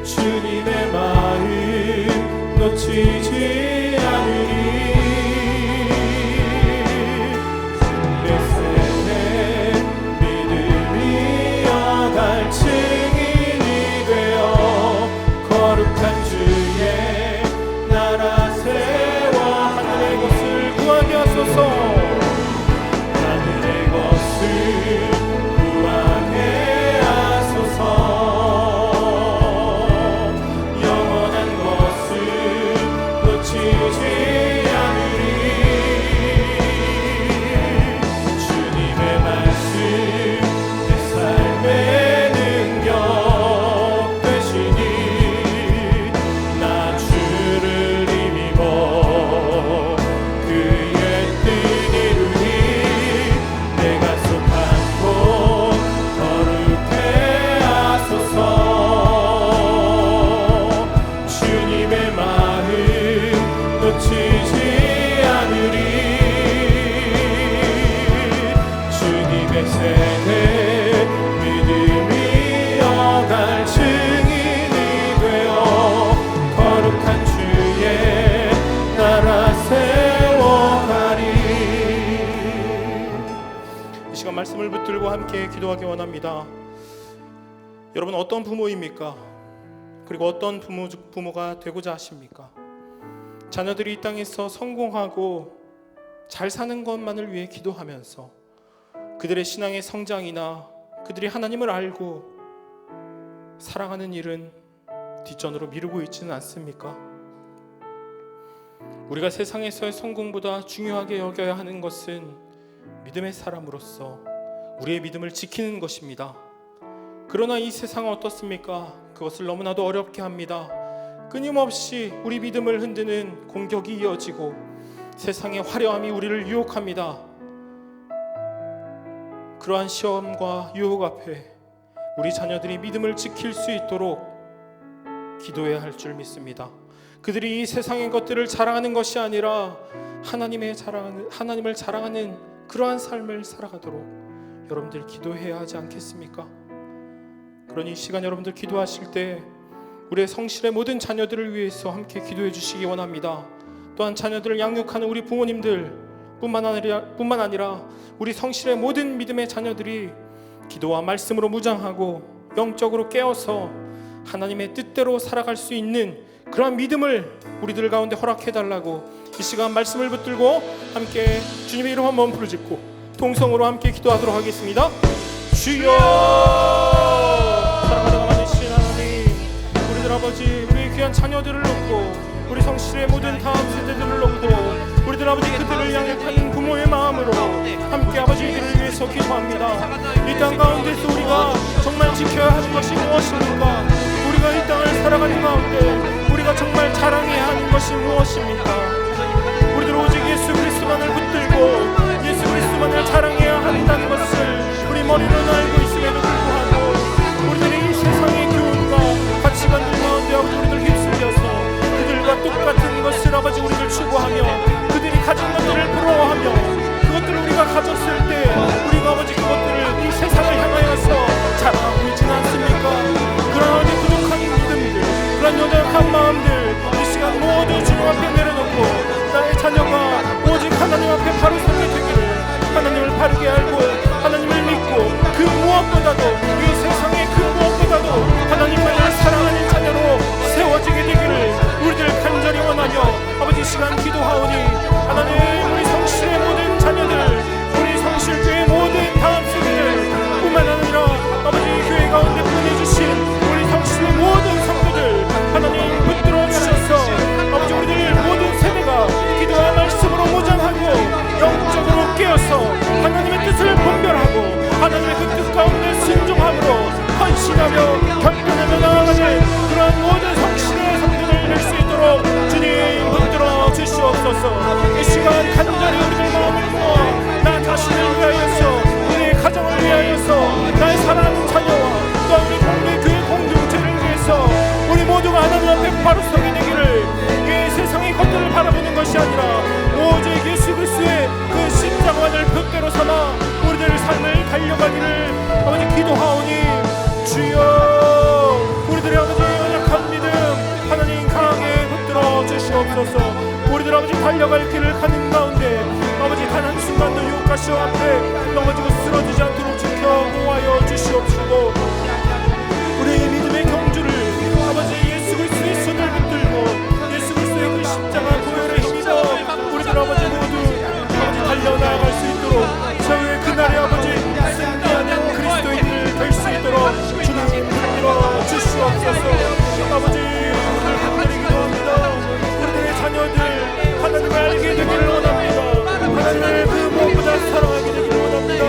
주님의 마음 놓치지 않으리. 내 세대 믿음이 어갈 증인이 되어 거룩한 주의 나라 세워 하늘의 것을 구하게 하소서. 하늘의 것을 구하게 하소서. 영원한 것을 놓치지 않으리. 주님의 말씀 내 삶의 능력 되시니 나 주를 힘입어 그의 뜻 이루리. 내가 속한 곳 거룩해 하소서. 주님의 마음 놓치지 않으리. 주님의 세대 믿음이 어갈 증인이 되어 거룩한 주의 나라 세워가리. 이 시간 말씀을 붙들고 함께 기도하기 원합니다. 여러분, 어떤 부모입니까? 그리고 어떤 부모가 되고자 하십니까? 자녀들이 이 땅에서 성공하고 잘 사는 것만을 위해 기도하면서 그들의 신앙의 성장이나 그들이 하나님을 알고 사랑하는 일은 뒷전으로 미루고 있지는 않습니까? 우리가 세상에서의 성공보다 중요하게 여겨야 하는 것은 믿음의 사람으로서 우리의 믿음을 지키는 것입니다. 그러나 이 세상은 어떻습니까? 그것을 너무나도 어렵게 합니다. 끊임없이 우리 믿음을 흔드는 공격이 이어지고 세상의 화려함이 우리를 유혹합니다. 그러한 시험과 유혹 앞에 우리 자녀들이 믿음을 지킬 수 있도록 기도해야 할 줄 믿습니다. 그들이 이 세상의 것들을 자랑하는 것이 아니라 하나님을 자랑하는 그러한 삶을 살아가도록 여러분들 기도해야 하지 않겠습니까? 그러니 이 시간 여러분들 기도하실 때 우리의 성실의 모든 자녀들을 위해서 함께 기도해 주시기 원합니다. 또한 자녀들을 양육하는 우리 부모님들 뿐만 아니라 우리 성실의 모든 믿음의 자녀들이 기도와 말씀으로 무장하고 영적으로 깨어서 하나님의 뜻대로 살아갈 수 있는 그러한 믿음을 우리들 가운데 허락해달라고 이 시간 말씀을 붙들고 함께 주님의 이름 한번 부르짖고 동성으로 함께 기도하도록 하겠습니다. 주여, 사랑하는 많으신 하나님, 우리들 아버지, 우리 귀한 자녀들을 놓고 우리 성실의 모든 다음 세대들을 놓고 우리들 아버지 그들을 양육하는 부모의 마음으로 함께 아버지 이들을 위해서 기도합니다. 이 땅 가운데서 우리가 정말 지켜야 하는 것이 무엇입니까? 우리가 이 땅을 살아가는 가운데 우리가 정말 자랑해야 하는 것이 무엇입니까? 우리들 오직 예수 그리스도만을 붙들고 예수 그리스도만을 자랑해야 한다는 것을 우리 머리로는 알고 있음에도 불구하고 우리들이 이 세상의 교훈과 가치관들 가운데 우리들 휩쓸려서 그들과 똑같은 것을 아버지 우리들 추구하며 그들이 가진 것들을 부러워하며 그것들을 우리가 가졌을 때 우리가 아버지 그것들을 이 세상을 향하여서 자랑하고 있지는 않습니까? 그런 어디 부족한 믿음들, 그런 연약한 마음들 이 시간 모두 주님 앞에 내려놓고 나의 자녀가 오직 하나님 앞에 바로 서게 되기를, 하나님을 바르게 알고 하나님을 믿고 그 무엇보다도 이 세상의 그 무엇보다도 하나님만을 사랑하는 자녀로 세워지게 되기를 우리들 간절히 원하며 아버지 시간 기도하오니 하나님 우리 성실의 모든 자녀들, 우리 성실교의 모든 다음 세대들 뿐만 아니라 아버지 교회 가운데 보내주신 우리 성실의 모든 성도들 하나님 붙들어 주셔서 아버지 우리들 모든 세대가 기도와 말씀으로 무장하고 영적으로 깨어서 하나님의 뜻을 분별하고 하나님의 그 뜻 가운데 순종함으로 헌신하며 결단하며 나아가는 그러한 모든 성실의 성도들 될 수 있도록 주님 붙들어 주시옵소서. 이 시간 간절히 우리들 마음을 모아 나 자신을 위하여서 우리의 가정을 위하여서 나의 사랑하는 자녀와 또 우리 국내 교회 공동체를 위해서 우리 모두가 하나님 앞에 바로 서게 되기를, 이 세상의 것들을 바라보는 것이 아니라 오직 예수 그리스도의 그 십자가를 푯대로 삼아 우리들의 삶을 달려가기를 아버지 기도하오니 주여, 우리들의 아버지 연약한 믿음 하나님 강하게 붙들어 주시옵소서. 우리들 아버지 달려갈 길을 가는 가운데 아버지 단 한순간도 유혹가시오 앞에 넘어지고 쓰러지지 않도록 지켜 보호하여 주시옵시고 우리의 믿음의 경주를 아버지 예수 그리스도의 손을 붙들고 예수 그리스도의 그 십자가 보혈에 힘입어 우리들 아버지 모두 아버지 달려나갈 수 있도록 저희의 그날의 아버지 승리하는 그리스도인들 될 수 있도록 주님 붙들어 주시옵소서. 아버지 오늘 간절히 기도합니다. 우리들의 자녀들 하나님을 알게 되기를 원합니다. 하나님을 그 무엇보다 사랑하게 되기를 원합니다.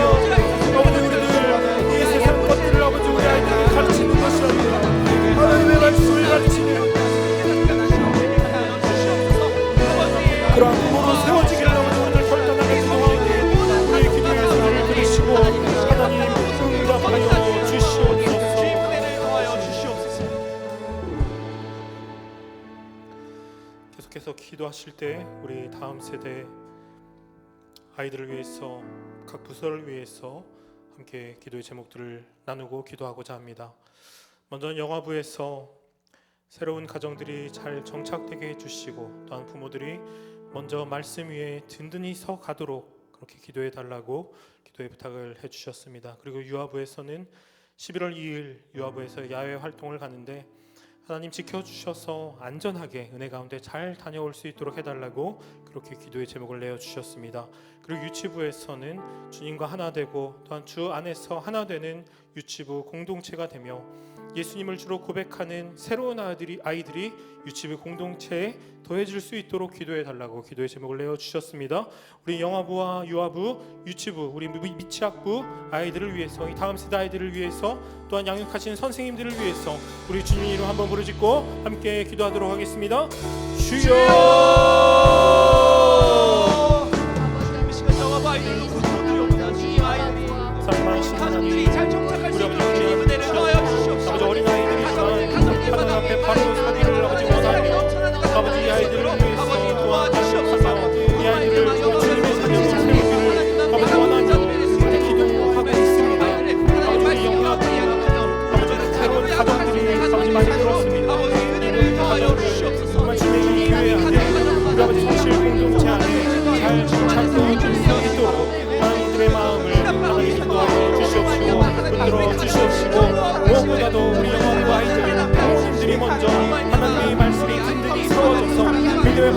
아버지 우리들 이 세상 것들을 아버지 우리 아이들에게 가르치는 것이 아니라 하나님의 말씀을 가르치는 그러한 부모로 세워지기를 아버지 오늘 결단하게 기도하오니 우리의 기도의 소리를 들으시고 하나님 응답하여 주시옵소서. 계속해서 기도하실 때 우리 다음 세대 아이들을 위해서 각 부서를 위해서 함께 기도의 제목들을 나누고 기도하고자 합니다. 먼저 영화부에서 새로운 가정들이 잘 정착되게 해주시고 또한 부모들이 먼저 말씀 위에 든든히 서 가도록 그렇게 기도해 달라고 기도의 부탁을 해주셨습니다. 그리고 유아부에서는 11월 2일 유아부에서 야외 활동을 가는데 하나님 지켜주셔서 안전하게 은혜 가운데 잘 다녀올 수 있도록 해달라고 그렇게 기도의 제목을 내어주셨습니다. 그리고 유치부에서는 주님과 하나 되고 또한 주 안에서 하나 되는 유치부 공동체가 되며 예수님을 주로 고백하는 새로운 아이들이 유치부 공동체에 더해질 수 있도록 기도해달라고 기도의 제목을 내어주셨습니다. 우리 영화부와 유아부, 유치부, 우리 미취학부 아이들을 위해서, 이 다음 세대 아이들을 위해서, 또한 양육하시는 선생님들을 위해서 우리 주님 이름 한번 부르짖고 함께 기도하도록 하겠습니다. 주여, 사랑하신 하나님, 우리 아버지 어린 아이들이지만 하나님 앞에 바로 서기를 아버지 원하며 아버지 이 아이들을 위해서 도와주시옵소서. 이 아이들을 주님의 자녀로 세우기를 아버지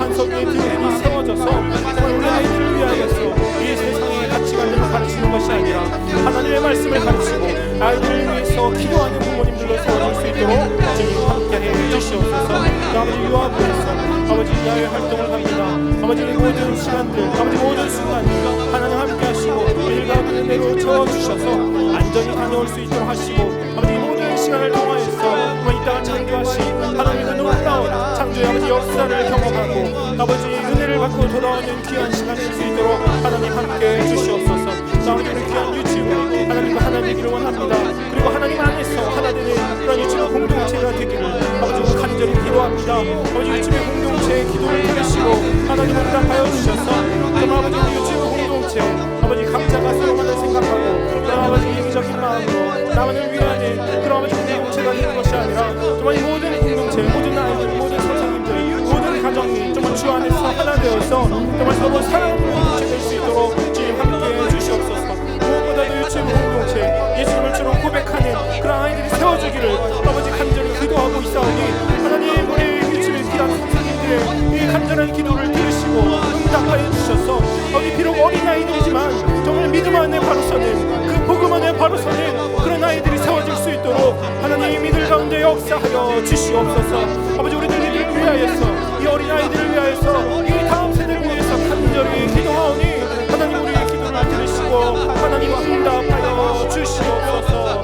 반석의 등들이 세워져서 정말 우리 아이들을 위하여서 이 세상의 가치관들을 가르치는 것이 아니라 하나님의 말씀을 가르치고 아이들을 위해서 기도하는 부모님들로 세워질 수 있도록 주님 함께해 주시옵소서. 아버지 유아부에서 아버지 야외 활동을 합니다. 아버지 모든 시간들, 아버지 모든 순간들 하나님 함께 하시고 일과 은혜로 채워주셔서 안전히 다녀올 수 있도록 하시고 아버지 모든 시간을 통하여서 이 땅을 창조하신 하나님의 놀라운 창조의 아버지 역사를 경험하고 아버지 은혜를 받고 돌아오는 귀한 시간이 될 수 있도록 하나님 함께 주시옵소서. 아버지 우리 귀한 유치부 하나님과 하나님이기를 원합니다. 그리고 하나님 안에서 하나 되는 그런 유치부 공동체가 되기를 아버지 간절히 기도합니다. 아버지 유치부 공동체의 기도를 들으시고 하나님 응답하여 주셔서 정말 아버지 유치부 공동체 아버지 각자가 서로만을 생각하고 그런 아버지 이기적인 마음으로 나만을 위하는 그런 아버지 공동체가 되는 것이 아니라 정말 이 모든 공동체, 모든 아이들, 모든 선생님들, 모든 가정이 정말 주 안에서 하나 되어서 정말 서로 사랑하는 공동체 될 수 있도록 주님 함께해 주시옵소서. 무엇보다도 유치부 공동체 예수님을 주로 고백하는 그런 아이들이 세워주기를 아버지 간절히 기도하고 있사오니 하나님 우리 유치부 귀한 선생님들의 이 간절한 기도를 들으시고 응답하여 주셔서 아버지 비록 어린 아이들이지만 정말 믿음 안에 바로 서는 그 복음 안에 바로 서는 그런 아이들이 세워질 수 있도록 하나님 이들 가운데 역사하여 주시옵소서. 아버지 우리들을 위하여서 이 어린 아이들을 위하여서 이 다음 세대를 위해서 간절히 기도하오니 하나님 우리의 기도를 들으시고 하나님 응답하여 주시옵소서.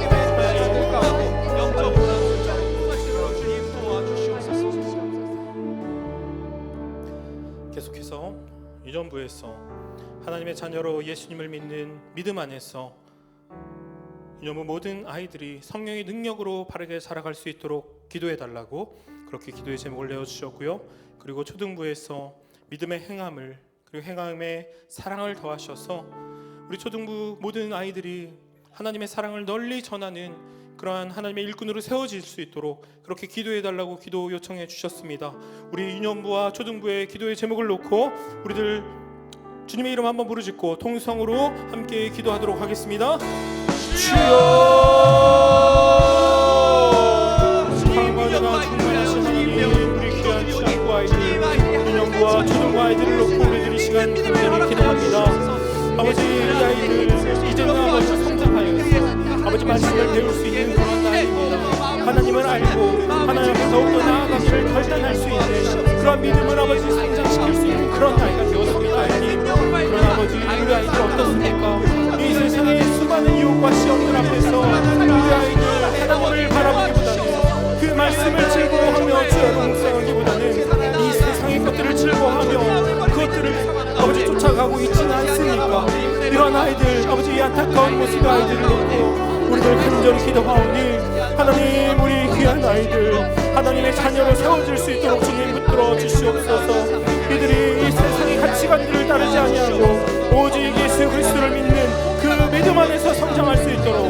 계속해서 유년부에서 하나님의 자녀로 예수님을 믿는 믿음 안에서 유년부 모든 아이들이 성령의 능력으로 바르게 살아갈 수 있도록 기도해달라고 그렇게 기도의 제목을 내어주셨고요. 그리고 초등부에서 믿음의 행함을 그리고 행함에 사랑을 더하셔서 우리 초등부 모든 아이들이 하나님의 사랑을 널리 전하는 그러한 하나님의 일꾼으로 세워질 수 있도록 그렇게 기도해달라고 기도 요청해 주셨습니다. 우리 유년부와 초등부의 기도의 제목을 놓고 우리들 주님의 이름 한번 부르짖고 통성으로 함께 기도하도록 하겠습니다. 주여 사랑과 충만하신 하나님 우리 귀한 초등부 아이들 유년부와 초등부 아이들을 놓고 우리들이 시간 간절히 기도합니다. 아버지 이 아이들 이제는 아버지 성장하여서 아버지 말씀을 배울 수 있는 그런 나이입니다. 하나님을 알고 하나님 앞에 더욱더 나아가기를 결단할 수 있는 그런 믿음을 아버지 성장시킬 수 있는 그런 나이가 되었습니다. 하나님 그런 아버지 우리 아이들 어떻습니까? 이 세상의 수많은 유혹과 시험들 앞에서 우리 아이들 하나님을 바라보기보다는 그 말씀을 즐거워하며 주의 묵상하기보다는 이 세상의 것들을 즐거워하며 그것들을 아버지 쫓아가고 있지는 않습니까? 이런 아이들 아버지 이 안타까운 모습의 아이들을 놓고 우리들 간절히 기도하오니 하나님 우리 귀한 아이들 하나님의 자녀로 세워질 수 있도록 주님 붙들어 주시옵소서. 이들이 이 세상의 가치관들을 따르지 아니하고 오직 예수 그리스도를 믿는 그 믿음 안에서 성장할 수 있도록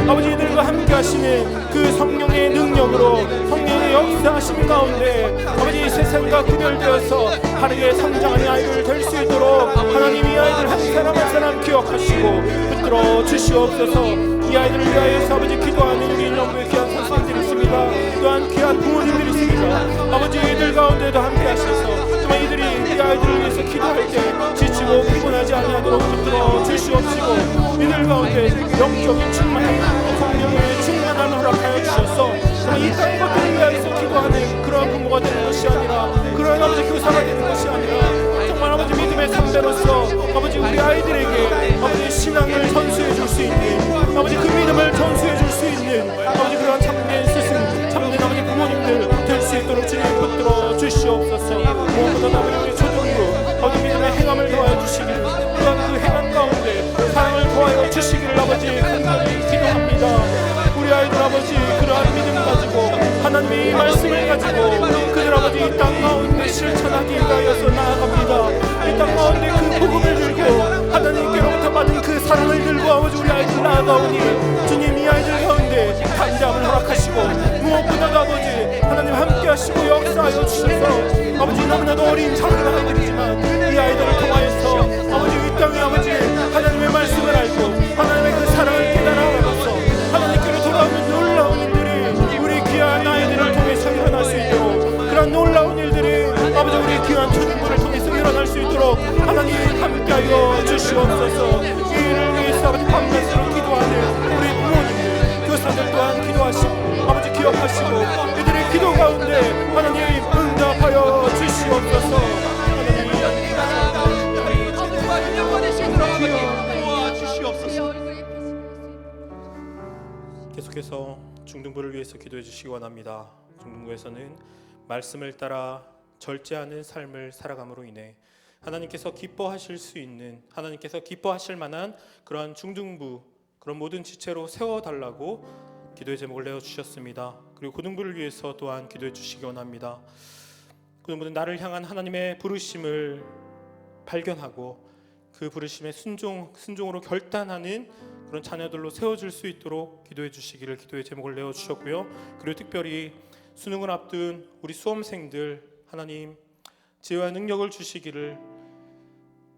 아버지 이들과 함께 하시는 그 성령의 능력으로 성령의 역사하심 가운데 아버지 이 세상과 구별되어서 바르게 성장하는 아이들 될 수 있도록 하나님 이 아이들 한 사람 한 사람 기억하시고 붙들어 주시옵소서. 이 아이들을 위하여서 아버지 기도하는 우리 인연부의 귀한 선생님들이 있습니다. 또한 귀한 부모님들이 있습니다. 아버지 이들 가운데도 함께 하셔서 정말 이들이 이 아이들을 위해서 기도할 때 지치고 피곤하지 아니하도록 붙들어 주시옵시고 이들 가운데 영적인 충만함 성령의 충만함을 허락하여 주셔서 정말 이 땅의 것들을 위하여서 기도하는 그러한 부모가 되는 것이 아니라 그러한 아버지 교사가 되는 것이 아니라 정말 아버지 믿음의 선배로서 아버지 우리 아이들에게 아버지 신앙을 전수해 줄 수 있는 아버지 그 믿음을 전수해 줄 수 있는 아버지 그러한 참된 스승 참된 아버지 부모님들 될 수 있도록 주님 붙들어 주시옵소서. 무엇보다 아버지 우리 초등부 아버지 믿음의 행함을 더하여 주시기를 또한 그 행함 가운데 사랑을 더하여 주시기를 아버지 간절히 기도합니다. 우리 아이들 아버지 그러한 믿음 가지고 하나님의 말씀을 가지고 그들 아버지 이 땅 가운데 실천하기 위하여서 나아갑니다. 이 땅 가운데 그 복음을 들고 하나님께로부터 받은 그 사랑을 들고 아버지 우리 아이들 나아가오니 주님 이 아이들 가운데 단장을 허락하시고 무엇보다도 아버지 하나님 함께 하시고 역사하여 주셔서 아버지 너무나도 어린 작은 아이들이지만 이 아이들을 통하여서 아버지 이 땅에 아버지 하나님의 말씀을 알고 하나님의 그 사랑을 깨달아가면서 하나님께로 돌아오는 놀라운 일들이 우리 귀한 아이들을 통해서 일어날 수 있도록 그런 놀라운 일들이 수 있도록 하나님 함께하여 주시옵소서. 이 일을 위해서 아버지 밤낮으로 기도하는 우리 부모님들, 교사들 또한 기도하시고 아버지 기억하시고 이들의 기도 가운데 하나님 응답하여 주시옵소서. 계속해서 중등부를 위해서 기도해 주시기 원합니다. 중등부에서는 말씀을 따라 절제하는 삶을 살아감으로 인해 하나님께서 기뻐하실 수 있는, 하나님께서 기뻐하실 만한 그러한 중등부, 그런 모든 지체로 세워달라고 기도의 제목을 내어주셨습니다. 그리고 고등부를 위해서 또한 기도해 주시기 원합니다. 고등부는 나를 향한 하나님의 부르심을 발견하고 그 부르심에 순종으로 결단하는 그런 자녀들로 세워질 수 있도록 기도해 주시기를 기도의 제목을 내어주셨고요. 그리고 특별히 수능을 앞둔 우리 수험생들, 하나님 지혜와 능력을 주시기를,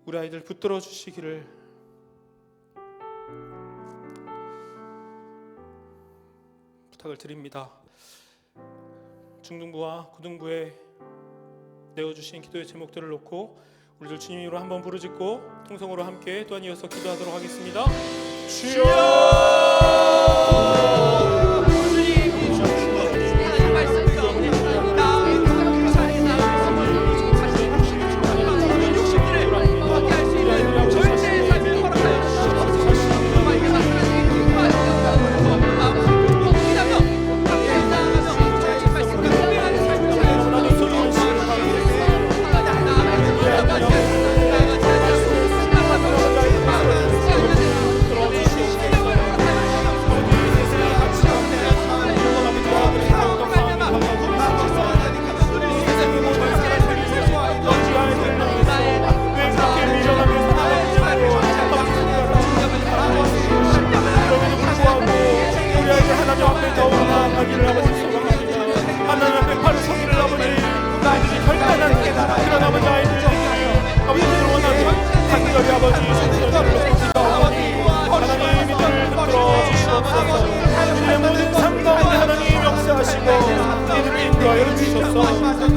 우리 아이들 붙들어 주시기를 부탁을 드립니다. 중등부와 고등부에 내어주신 기도의 제목들을 놓고 우리들 주님 이름으로 한번 부르짖고 통성으로 함께 또한 이어서 기도하도록 하겠습니다. 주여!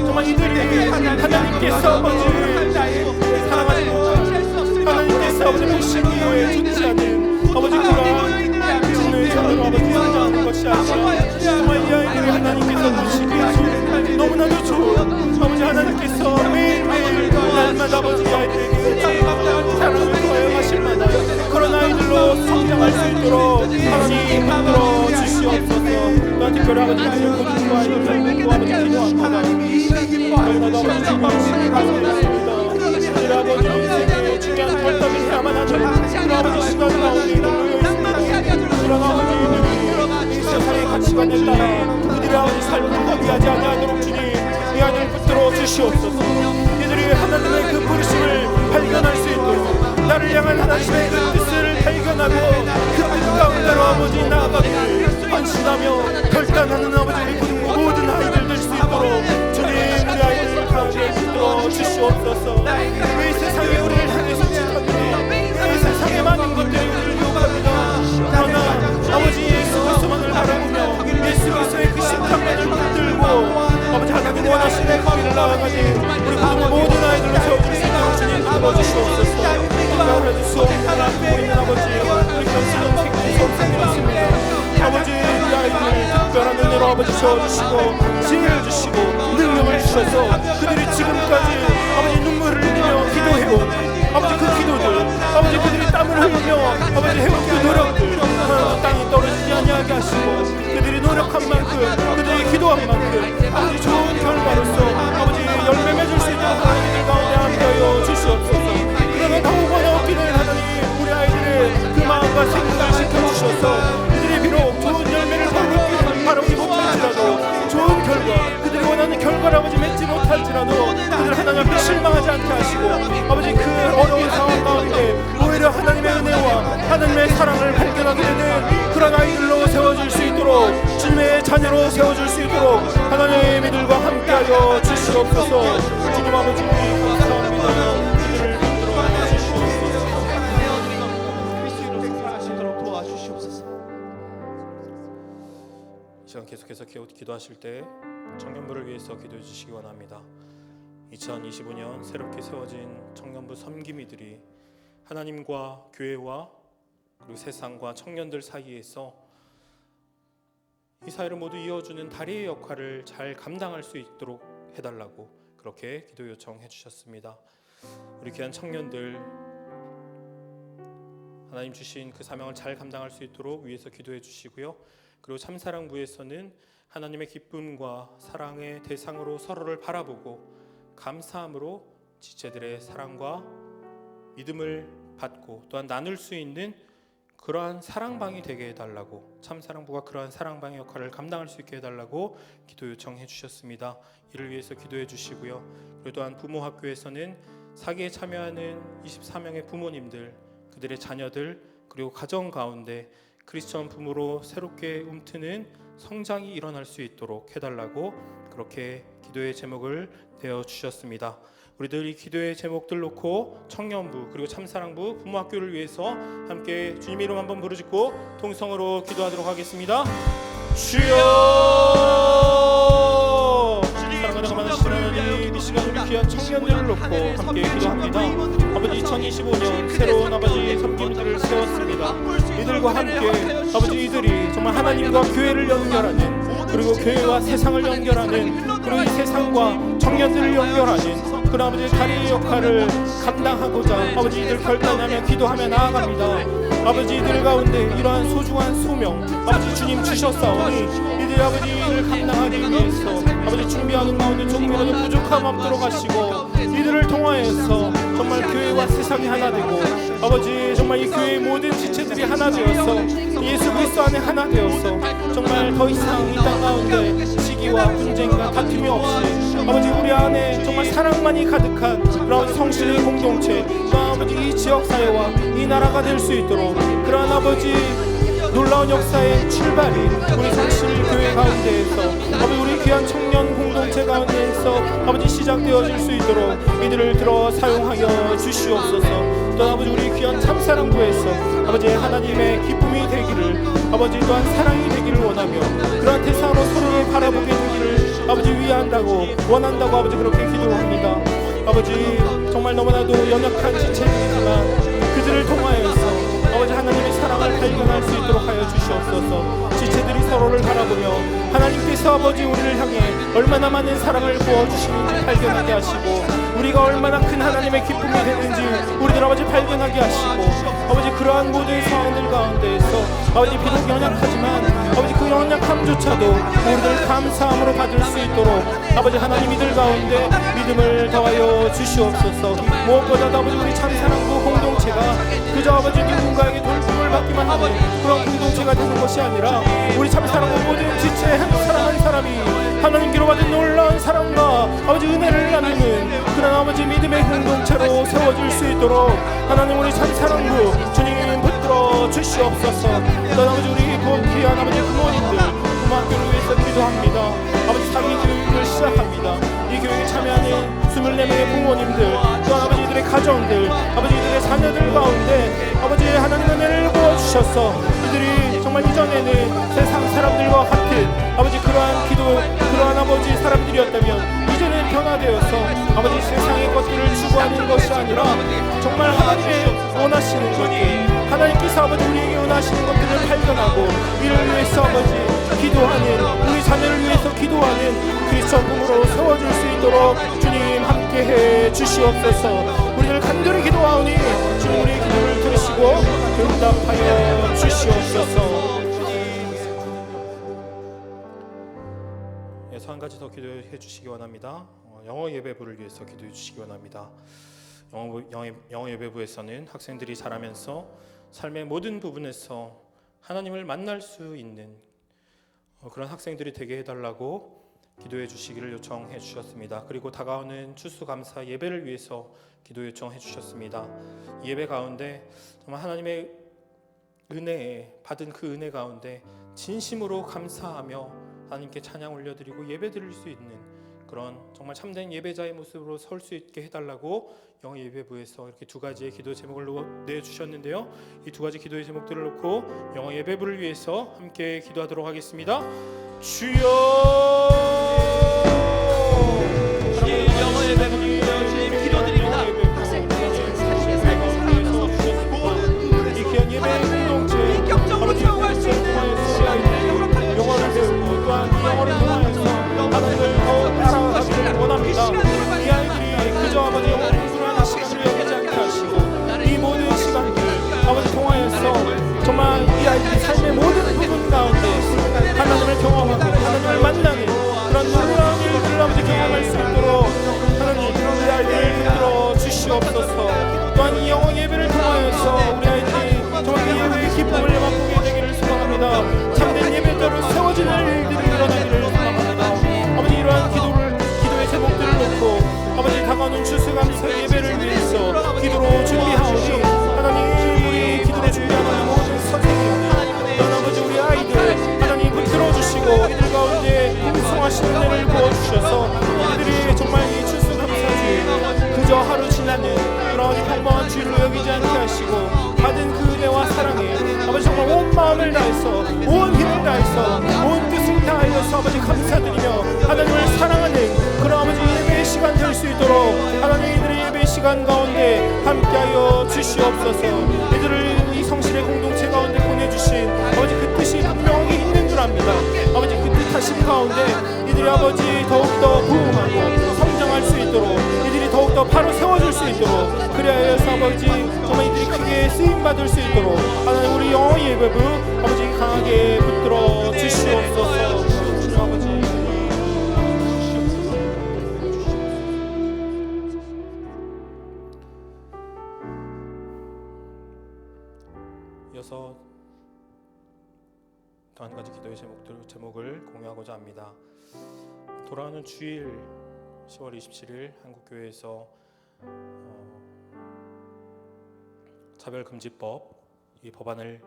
정말 이들이 하나님께서 하나님께서 아버지 보시기에 좋지 않은 아버지 그런 짓을 저로 아버지 성장하는 것이 아니라 정말 이 아이들이 하나님께서 보시기에 너무나도 좋은 아버지 하나님께서 매일매일 날마다 아버지 이 아이들에게 사랑을 더하실 만한 그런 아이들로 성장할 수 있도록 하나님 만들어 주시옵소서. 또한 특별히 아버지 아이들 고등부 아이들 고 아버지 기도합니다. 너무나도 아버지 주님의 가슴이었습니다. 우리 아버지 인생의 중요한 결단을 해야만 하죠. 우리 아버지 시간 가운데 놓여있습니다. 그런 아버지들이 이 세상의 가치관에 따라 이들의 아버지 삶을 포기하지 아니하도록 주님 이 아이들을 붙들어 주시옵소서. 이들이 하나님의 그 부르심을 발견할 수 있도록 나를 향한 하나님의 그 뜻을 발견하고 그 뜻 가운데로 아버지 나아가기를 헌신하며 결단하는 아버지 우리 모든 아이들 될 수 있도록 주님 우리 아이들을 강하게 붙들어 주시옵소서. 이 세상이 우리를 향해서 지적합니다. 이 세상의 많은 것들이 우리를 유혹합니다. 그러나 아버지 예수 그리스도만을 바라보며 예수 그리스도의 그 십자가를 붙들고 아버지 하나님 원하시는 거리를 나아가지 우리 모든 아이들로 세워줄 수 있도록 주님 붙들어 주시옵소서. 우리 수험을 앞두고 있는 아버지 우리 견수동생들 수험생들 있습니다. 아버지 우리 아이들 특별한 은혜로 아버지 채워주시고 지혜를 주시고 능력을 주셔서 그들이 지금까지 아버지 눈물을 흘리며 기도해온 아버지 그 기도들 아버지 그들이 땀을 흘리며 아버지 해온 그 노력들 땅이 떨어지지 아니하게 하시고 그들이 노력한 만큼 그들이 기도한 만큼 아버지 좋은 결과로서 아버지 열매 맺을 수 있도록 하나님들 가운데 함께하여 주시옵소서. 그러나 더욱 어렵기는 하나님 우리 아이들의 그 마음과 생각을 시켜주셔서 그들이 비록 좋은 열매를 바라보지 못할지라도 좋은 결과 그들이 원하는 결과를 아버지 맺지 못할지라도 그들 하나님 앞에 실망하지 않게 하시고 아버지 그 어려운 상황 가운데 오히려 하나님의 은혜와 하나님의 사랑을 발견하게 되는 그런 아이들로 세워줄 수 있도록 주님의 자녀로 세워줄 수 있도록 하나님의 이들과 함께하여 주시옵소서. 주님 아버지 감사합니다. 주님을 붙들어 주시옵소서.
그리스도로 살아가시도록 도와주시옵소서.
이 시간 계속해서 기도하실 때 청년부를 위해서 기도해 주시기 원합니다. 2025년 새롭게 세워진 청년부 섬김이들이 하나님과 교회와 그리고 세상과 청년들 사이에서 이 사회를 모두 이어주는 다리의 역할을 잘 감당할 수 있도록 해달라고 그렇게 기도 요청해 주셨습니다. 우리 귀한 청년들 하나님 주신 그 사명을 잘 감당할 수 있도록 위에서 기도해 주시고요. 그리고 참사랑부에서는 하나님의 기쁨과 사랑의 대상으로 서로를 바라보고 감사함으로 지체들의 사랑과 믿음을 받고 또한 나눌 수 있는 그러한 사랑방이 되게 해달라고, 참사랑부가 그러한 사랑방의 역할을 감당할 수 있게 해달라고 기도 요청해 주셨습니다. 이를 위해서 기도해 주시고요. 그리고 또한 부모학교에서는 사기에 참여하는 24명의 부모님들, 그들의 자녀들 그리고 가정 가운데 크리스천 부모로 새롭게 움트는 성장이 일어날 수 있도록 해달라고 그렇게 기도의 제목을 내어 주셨습니다. 우리들 이 기도의 제목들 놓고 청년부 그리고 참사랑부 부모학교를 위해서 함께 주님 이름 한번 부르짖고 통성으로 기도하도록 하겠습니다. 주여! 사랑하는 많으신 하나님, 이 시간 우리 귀한 청년들을 놓고 함께 기도합니다. 아버지 2025년 새로운 아버지 섬김들을 세웠습니다. 이들과 함께 아버지 이들이 정말 하나님과 교회를 연결하는 그리고 교회와 세상을 연결하는 그리고 이 세상과 청년들을 연결하는 그런 아버지의 다리의 역할을 감당하고자 아버지 이들 결단하며 기도하며 나아갑니다. 아버지 이들 가운데 이러한 소중한 소명 아버지 주님 주셨사오니 이들 아버지 이를 감당하기 위해서 아버지 준비하는 가운데 조금이라도 부족함 없도록 하시고 이들을 통하여서 정말 교회와 세상이 하나 되고 아버지 정말 이 교회의 모든 지체들이 하나 되어서 예수 그리스도 안에 하나 되어서 정말 더 이상 이 땅 가운데 시기와 분쟁과 다툼이 없이 아버지 우리 안에 정말 사랑만이 가득한 그런 성실의 공동체 또 아버지 이 지역사회와 이 나라가 될 수 있도록 그러한 아버지 놀라운 역사의 출발이 우리 성실교회 가운데에서 아버지 우리 귀한 청년 공동체 가운데에서 아버지 시작되어질 수 있도록 이들을 들어 사용하여 주시옵소서. 또 아버지 우리 귀한 참사랑부에서 아버지 하나님의 기쁨이 되기를 아버지 또한 사랑이 되기를 원하며 그러한 대상으로 서로를 바라보게 되기를 아버지 위한다고 원한다고 아버지 그렇게 기도합니다. 아버지 정말 너무나도 연약한 지체들이지만 그들을 통하여서 아버지 하나님의 사랑을 발견할 수 있도록 하여 주시옵소서. 지체들이 서로를 바라보며 하나님께서 아버지 우리를 향해 얼마나 많은 사랑을 부어주시는지 발견하게 하시고 우리가 얼마나 큰 하나님의 기쁨이 되는지 우리들 아버지 발견하게 하시고 아버지 그러한 모든 상황들 가운데에서 아버지 비록 연약하지만 아버지 그 연약함조차도 우리들 감사함으로 받을 수 있도록 아버지 하나님 이들 가운데 믿음을 더하여 주시옵소서. 무엇보다도 아버지 우리 참사랑부 공동체가 그저 아버지 누군가에게 돌봄을 받기만 하는 그런 공동체가 되는 것이 아니라 우리 참사랑부 모든 지체 한 사람 한 사람이 하나님께로 받은 놀라운 사랑과 아버지 은혜를 나누는 그런 아버지 믿음의 공동체로 세워질 수 있도록 하나님 우리 참사랑부 주님 붙들어 주시옵소서. 또 아버지 우리 귀한 아버지 부모님들 부모학교를 위해서 기도합니다. 아버지 사기 교육을 시작합니다. 이 교육에 참여하는 24명의 부모님들 또한 아버지 이들의 가정들 아버지 이들의 자녀들 가운데 아버지 하나님 은혜를 부어주셔서 이들이 정말 이전에는 세상 사람들과 같은 아버지 그러한 기도 그러한 아버지 사람들이었다면 이제는 변화되어서 아버지 세상의 것들을 추구하는 것이 아니라 정말 하나님의 원하시는 것들 하나님께서 아버지 우리에게 원하시는 것들을 발견하고 이를 위해서 아버지 기도하는 우리 자녀를 위해서 기도하는 크리스천 부모로 세워줄 수 있도록 주님 함께해 주시옵소서. 우리를 간절히 기도하오니 주님 우리의 기도를 들으시고 응답하여 주시옵소서. 한 가지 더 기도해 주시기 원합니다. 영어 예배부를 위해서 기도해 주시기 원합니다. 영어 예배부에서는 학생들이 자라면서 삶의 모든 부분에서 하나님을 만날 수 있는 그런 학생들이 되게 해달라고 기도해 주시기를 요청해 주셨습니다. 그리고 다가오는 추수감사 예배를 위해서 기도 요청해 주셨습니다. 이 예배 가운데 정말 하나님의 은혜에 받은 그 은혜 가운데 진심으로 감사하며 하나님께 찬양 올려드리고 예배 드릴 수 있는 그런 정말 참된 예배자의 모습으로 설 수 있게 해달라고 영어 예배부에서 이렇게 두 가지의 기도 제목을 내주셨는데요. 이 두 가지 기도의 제목들을 놓고 영어 예배부를 위해서 함께 기도하도록 하겠습니다. 주여 영어 예배부 나는 그런 평범한 주일로 여기지 않게 하시고 받은 그 은혜와 사랑에 아버지 정말 온 마음을 다해서 온 힘을 다해서 온 뜻을 다하여서 아버지 감사드리며 하나님을 사랑하는 그런 아버지 예배의 시간 될 수 있도록 하나님 이들의 예배 시간 가운데 함께하여 주시옵소서. 이들을 이 성실의 공동체 가운데 보내주신 아버지 그 뜻이 분명하게 있는 줄 압니다. 아버지 그 뜻하심 가운데 이들이 아버지 더욱더 부흥하고 성장할 수 있도록 이들이 더욱더 바로 세워질 수 있도록 그리하여서 아버지 정말 이들이 크게 쓰임받을 수 있도록 하나님 우리 영어 예배부 아버지 강하게 붙들어 주시옵소서. 주님 아버지 이어서 또 한 가지 기도의 제목을 공유하고자 합니다. 돌아오는 주일 10월 27일 한국교회에서 차별금지법 이 법안을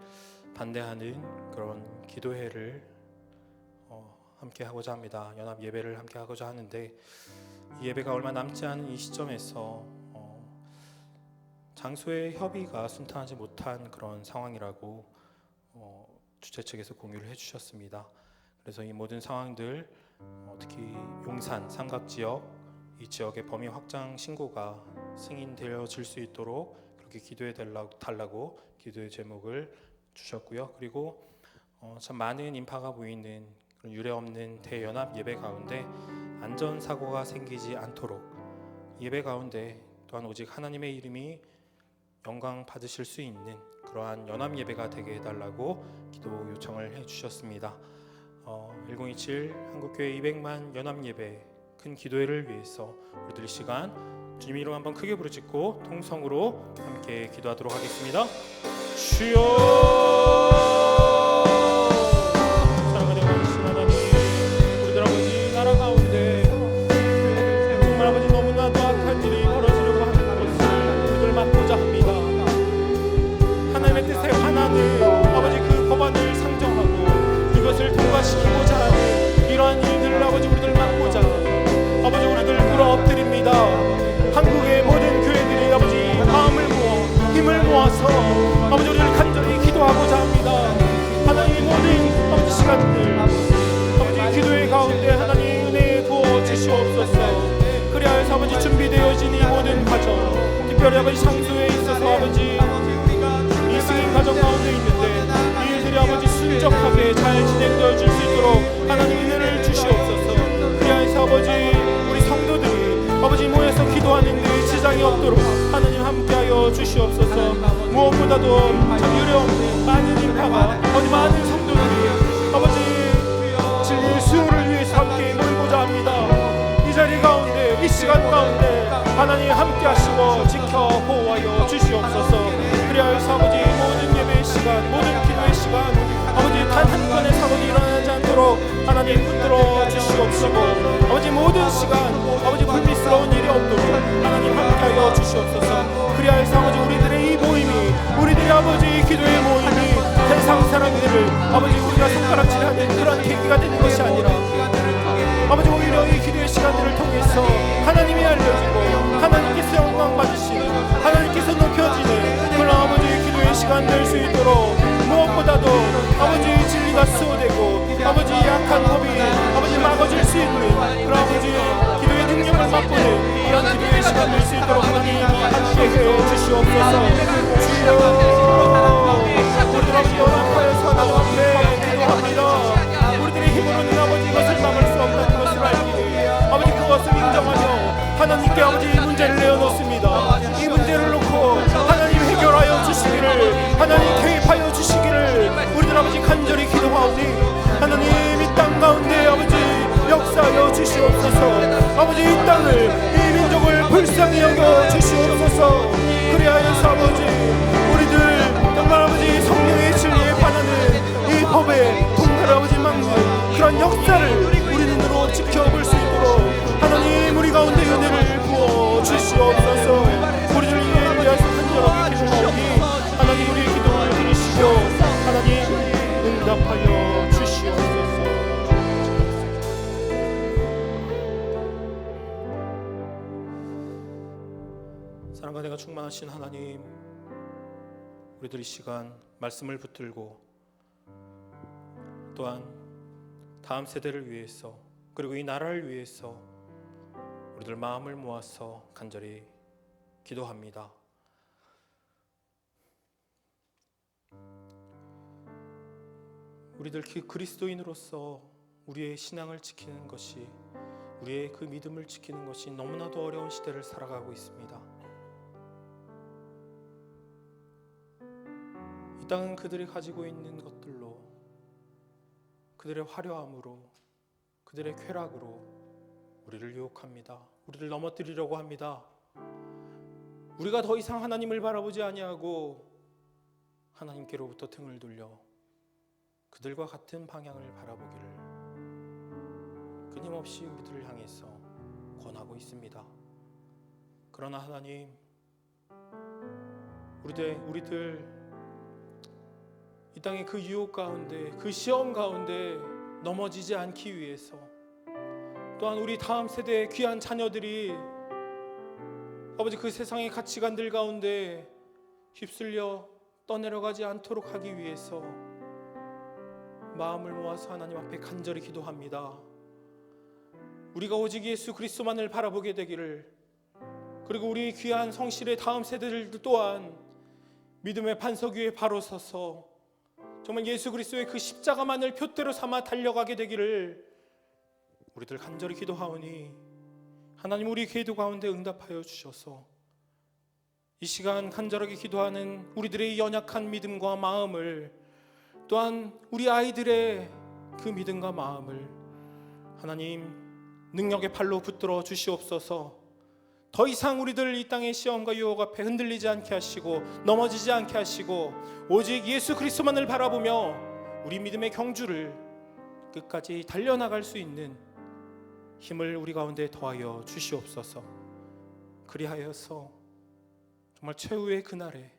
반대하는 그런 기도회를 함께 하고자 합니다. 연합 예배를 함께 하고자 하는데 이 예배가 얼마 남지 않은 이 시점에서 장소의 협의가 순탄하지 못한 그런 상황이라고 주최 측에서 공유를 해주셨습니다. 그래서 이 모든 상황들 특히 용산 삼각지역 이 지역의 범위 확장 신고가 승인되어질 수 있도록 그렇게 기도해 달라고 기도의 제목을 주셨고요. 그리고 참 많은 인파가 모이는 그런 유례없는 대연합 예배 가운데 안전사고가 생기지 않도록 예배 가운데 또한 오직 하나님의 이름이 영광 받으실 수 있는 그러한 연합 예배가 되게 해달라고 기도 요청을 해주셨습니다. 1027 한국교회 200만 연합 예배 큰 기도회를 위해서 우리들 이 시간 주님 이름 한번 크게 부르짖고 통성으로 함께 기도하도록 하겠습니다. 주여 사랑하는 하나님 우리들 아버지 나라 가운데 정말 아버지 너무나도 악한 일이 벌어지려고 하는 것을 우리들 막고자 합니다. 하나님의 뜻에 반하는 아버지 그 법안을 상정하고 이것을 통과시키고자 하는 이러한 일들을 아버지 우리들 막고자 아버지 우리들 끌어엎드립니다. 한국의 모든 교회들이 아버지 마음을 모아 힘을 모아서 아버지 우리를 간절히 기도하고자 합니다. 하나님의 모든 아버지 시간들 아버지 기도의 가운데 하나님 은혜 부어 주시옵소서. 그리하여서 아버지 준비되어진 이 모든 과정 특별히 아버지 장소에 있어서 아버지 이 승인 과정 가운데 있는데 이 일들이 아버지 순적하게 잘 진행되어 줄 수 있도록 하나님 은혜를 주시옵소서. 그리하여서 아버지 우리 성도들이 아버지 모여서 기도하는 데 지장이 없도록 하나님 함께하여 주시옵소서. 무엇보다도 참 유례없는 많은 인파가 아버지 많은 성도들이 아버지 진리의 수요를 위해서 함께 모이고자 합니다. 이 자리 가운데 이 시간 가운데 하나님 함께하시고 지켜 보호하여 주시옵소서. 그리하여서 아버지 모든 예배의 시간 모든 기도의 시간 아버지 단 한 건의 사고도 일어나지 않도록 하나님 붙들어 주시옵시고 아버지 모든 시간 아버지 불미스러운 일이 없도록 하나님 함께하여 주시옵소서. 그리하여서 아버지 우리들의 이 모임이 우리들의 아버지 기도의 모임이 세상 사람들을 아버지 우리가 손가락질하는 그런 계기가 되는 것이 아니라 아버지 오히려 이 기도의 시간들을 통해서 하나님이 알려지고 하나님께서 영광 받으시는 하나님께서 높여지는 그런 아버지 기도의 시간 될 수 있도록 무엇보다도 아버지 진리가 수호되고 아버지 약한 법이 아버지 막아줄 수 있는 그런 아버지 기도의 능력을 맛보는 그런 기도의 시간 될 수 있도록 하나님 함께해 주시옵소서. 주여 우리들 아버지 연합하여서 하나님 앞에 기도합니다. 우리들의 힘으로는 아버지 이것을 막을 수 없다는 것을 알기에 아버지 그것을 인정하며 하나님께 아버지 이 문제를 내어놓습니다. 이 문제를 놓고 하나님 해결하여 주시기를 하나님 개입하여 주시기를 우리들 아버지 간절히 기도하오니 하나님 이 땅 가운데 아버지 역사하여 주시옵소서. 아버지 이 땅을 이 민족을 불쌍히 여겨 주시옵소서. 그리하여서 아버지 우리들 정말 아버지 성령의 진리에 반하는 이 법에 통과를 아버지 막는 그런 역사를 우리 눈으로 지켜볼 수 있도록 하나님 우리 가운데 은혜를 부어 주시옵소서. 우리를 위하여서 간절하게 기도하오니 하나님 우리의 기도를 들으시고 하나님 응답하여 주시옵소서. 사랑과 은혜가 충만하신 하나님, 우리들 이 시간 말씀을 붙들고 또한 다음 세대를 위해서 그리고 이 나라를 위해서 우리들 마음을 모아서 간절히 기도합니다. 우리들 그리스도인으로서 우리의 신앙을 지키는 것이, 우리의 그 믿음을 지키는 것이 너무나도 어려운 시대를 살아가고 있습니다. 이 땅은 그들이 가지고 있는 것들로, 그들의 화려함으로, 그들의 쾌락으로 우리를 유혹합니다. 우리를 넘어뜨리려고 합니다. 우리가 더 이상 하나님을 바라보지 아니하고 하나님께로부터 등을 돌려 그들과 같은 방향을 바라보기를 끊임없이 우리들을 향해서 권하고 있습니다. 그러나 하나님, 우리들 이 땅의 그 유혹 가운데, 그 시험 가운데 넘어지지 않기 위해서, 또한 우리 다음 세대의 귀한 자녀들이 아버지 그 세상의 가치관들 가운데 휩쓸려 떠내려가지 않도록 하기 위해서 마음을 모아서 하나님 앞에 간절히 기도합니다. 우리가 오직 예수 그리스도만을 바라보게 되기를, 그리고 우리 귀한 성실의 다음 세대들 또한 믿음의 반석 위에 바로 서서 정말 예수 그리스도의 그 십자가만을 표대로 삼아 달려가게 되기를 우리들 간절히 기도하오니 하나님 우리 기도 가운데 응답하여 주셔서 이 시간 간절하게 기도하는 우리들의 연약한 믿음과 마음을, 또한 우리 아이들의 그 믿음과 마음을 하나님 능력의 팔로 붙들어 주시옵소서. 더 이상 우리들 이 땅의 시험과 유혹 앞에 흔들리지 않게 하시고 넘어지지 않게 하시고 오직 예수 그리스도만을 바라보며 우리 믿음의 경주를 끝까지 달려나갈 수 있는 힘을 우리 가운데 더하여 주시옵소서. 그리하여서 정말 최후의 그날에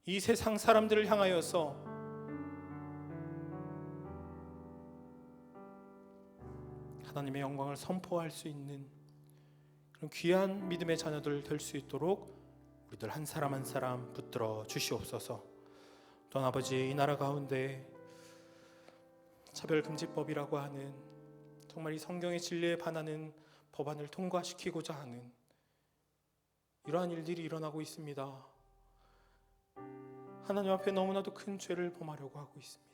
이 세상 사람들을 향하여서 하나님의 영광을 선포할 수 있는 그런 귀한 믿음의 자녀들 될 수 있도록 우리들 한 사람 한 사람 붙들어 주시옵소서. 또한 아버지, 이 나라 가운데 차별금지법이라고 하는 정말 이 성경의 진리에 반하는 법안을 통과시키고자 하는 이러한 일들이 일어나고 있습니다. 하나님 앞에 너무나도 큰 죄를 범하려고 하고 있습니다.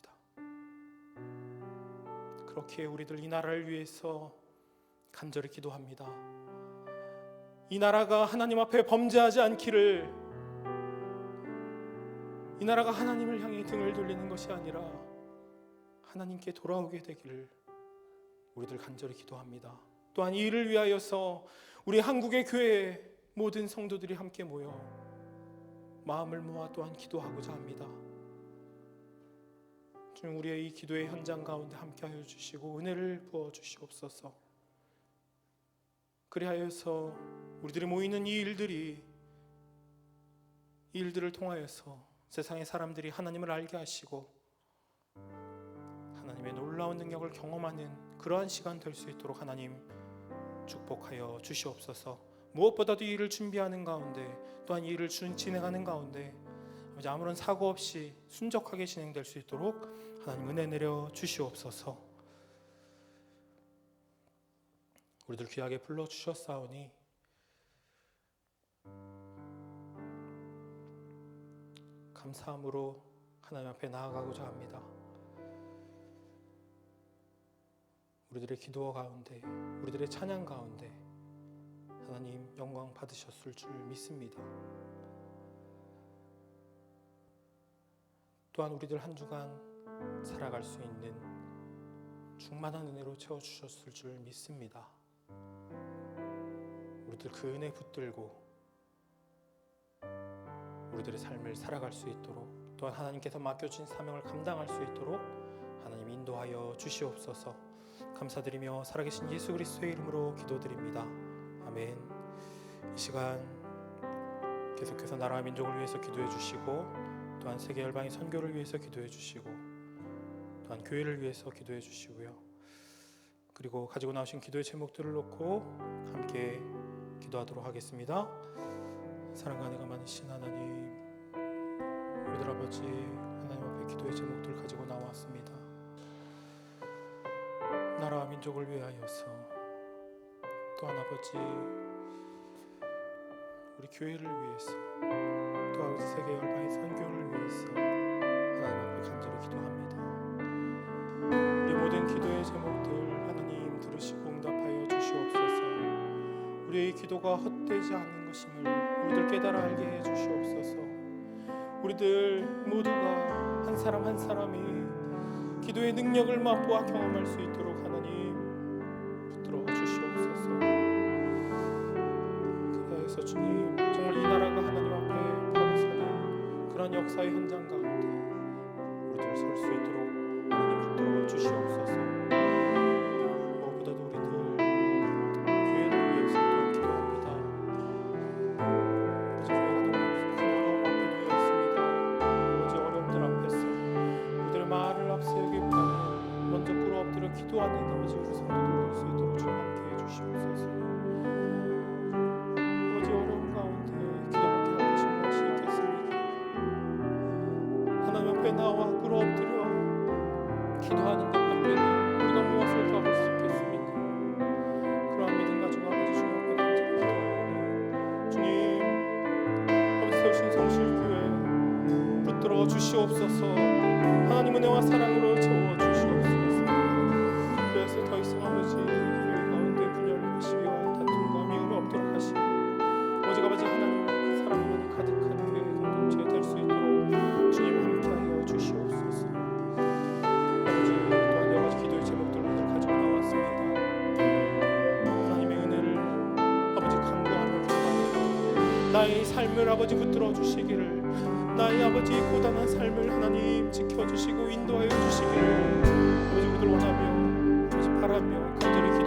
그렇게 우리들 이 나라를 위해서 간절히 기도합니다. 이 나라가 하나님 앞에 범죄하지 않기를, 이 나라가 하나님을 향해 등을 돌리는 것이 아니라 하나님께 돌아오게 되기를 우리들 간절히 기도합니다. 또한 이 일을 위하여서 우리 한국의 교회 모든 성도들이 함께 모여 마음을 모아 또한 기도하고자 합니다. 주님, 우리의 이 기도의 현장 가운데 함께하여 주시고 은혜를 부어 주시옵소서. 그리하여서 우리들이 모이는 이 일들을 통하여서 세상의 사람들이 하나님을 알게 하시고 하나님의 놀라운 능력을 경험하는 그러한 시간 될 수 있도록 하나님 축복하여 주시옵소서. 무엇보다도 이 일을 준비하는 가운데, 또한 이 일을 진행하는 가운데 아무런 사고 없이 순적하게 진행될 수 있도록 하나님 은혜 내려 주시옵소서. 우리들 귀하게 불러주셨사오니 감사함으로 하나님 앞에 나아가고자 합니다. 우리들의 기도 가운데, 우리들의 찬양 가운데 하나님 영광 받으셨을 줄 믿습니다. 또한 우리들 한 주간 살아갈 수 있는 충만한 은혜로 채워주셨을 줄 믿습니다. 우리들 그 은혜 붙들고 우리들의 삶을 살아갈 수 있도록, 또한 하나님께서 맡겨주신 사명을 감당할 수 있도록 하나님 인도하여 주시옵소서. 감사드리며 살아계신 예수 그리스도의 이름으로 기도드립니다. 아멘. 이 시간 계속해서 나라와 민족을 위해서 기도해 주시고, 또한 세계 열방의 선교를 위해서 기도해 주시고, 또한 교회를 위해서 기도해 주시고요. 그리고 가지고 나오신 기도의 제목들을 놓고 함께 기도하도록 하겠습니다. 사랑과 은혜가 많으신 하나님, 우리들 아버지 하나님 앞에 기도의 제목들 가지고 나왔습니다. 나라와 민족을 위하여서, 또한 아버지 우리 교회를 위해서, 또 아버지 세계 열방의 선교를 위해서 하나님 앞에 간절히 기도합니다. 우리 모든 기도의 제목들 하나님 들으시고 응답하여 주시옵소서. 우리의 기도가 헛되지 않는 것임을 우리들 깨달아 알게 해 주시옵소서. 우리들 모두가 한 사람 한 사람이 기도의 능력을 맛보아 경험할 수 있도록 하나님 붙들어 주시옵소서. 그래서 주님, 정말 이 나라가 하나님 앞에 바로 서는 그런 역사의 현장 가운데 우리들 설 수 있도록 하나님 붙들어 주시옵소서. 무엇보다도 우리들 교회를 위해서 또한 기도합니다. 아버지, 교회가 너무 큰 어려움 앞에 놓여 있습니다. 아버지, 어려움들 앞에서 우리들의 말을 앞세우기보다는 먼저 꿇어 엎드려 기도하는 아버지 우리 성도들 될 수 있도록 주님 함께 해주시옵소서. 아버지, 어려움 가운데 기도밖에 할 것이 무엇이 있겠습니까? 하나님 앞에 나와 꿇어 엎드려 기도하는 것밖에는 우리가 무엇을 더 할 수 있겠습니까? 그러한 믿음 가지고 아버지 주님 앞에 간절히 기도하오니 주님, 아버지 세우신 성실교회 붙들어 주시옵소서. 하나님 은혜와 사랑으로 채워 주시옵소서. 그래서 더 이상 아버지 교회 가운데 분열을 하시며 다툼과 미움이 없도록 하시고 오직 아버지 하나님 사랑만이 가득한 교회 공동체 될 수 있도록 주님 함께하여 주시옵소서. 아버지, 또한 여러 가지 기도의 제목들을 오늘 가지고 나왔습니다. 하나님의 은혜를 아버지 간구하며 기도합니다. 나의 삶을 아버지 붙들어 주시기를, 나의 아버지 고단한 삶을 하나님 지켜주시고 인도하여 주시기를 아버지 우리들 원하며 아버지 바라며 간절히 기도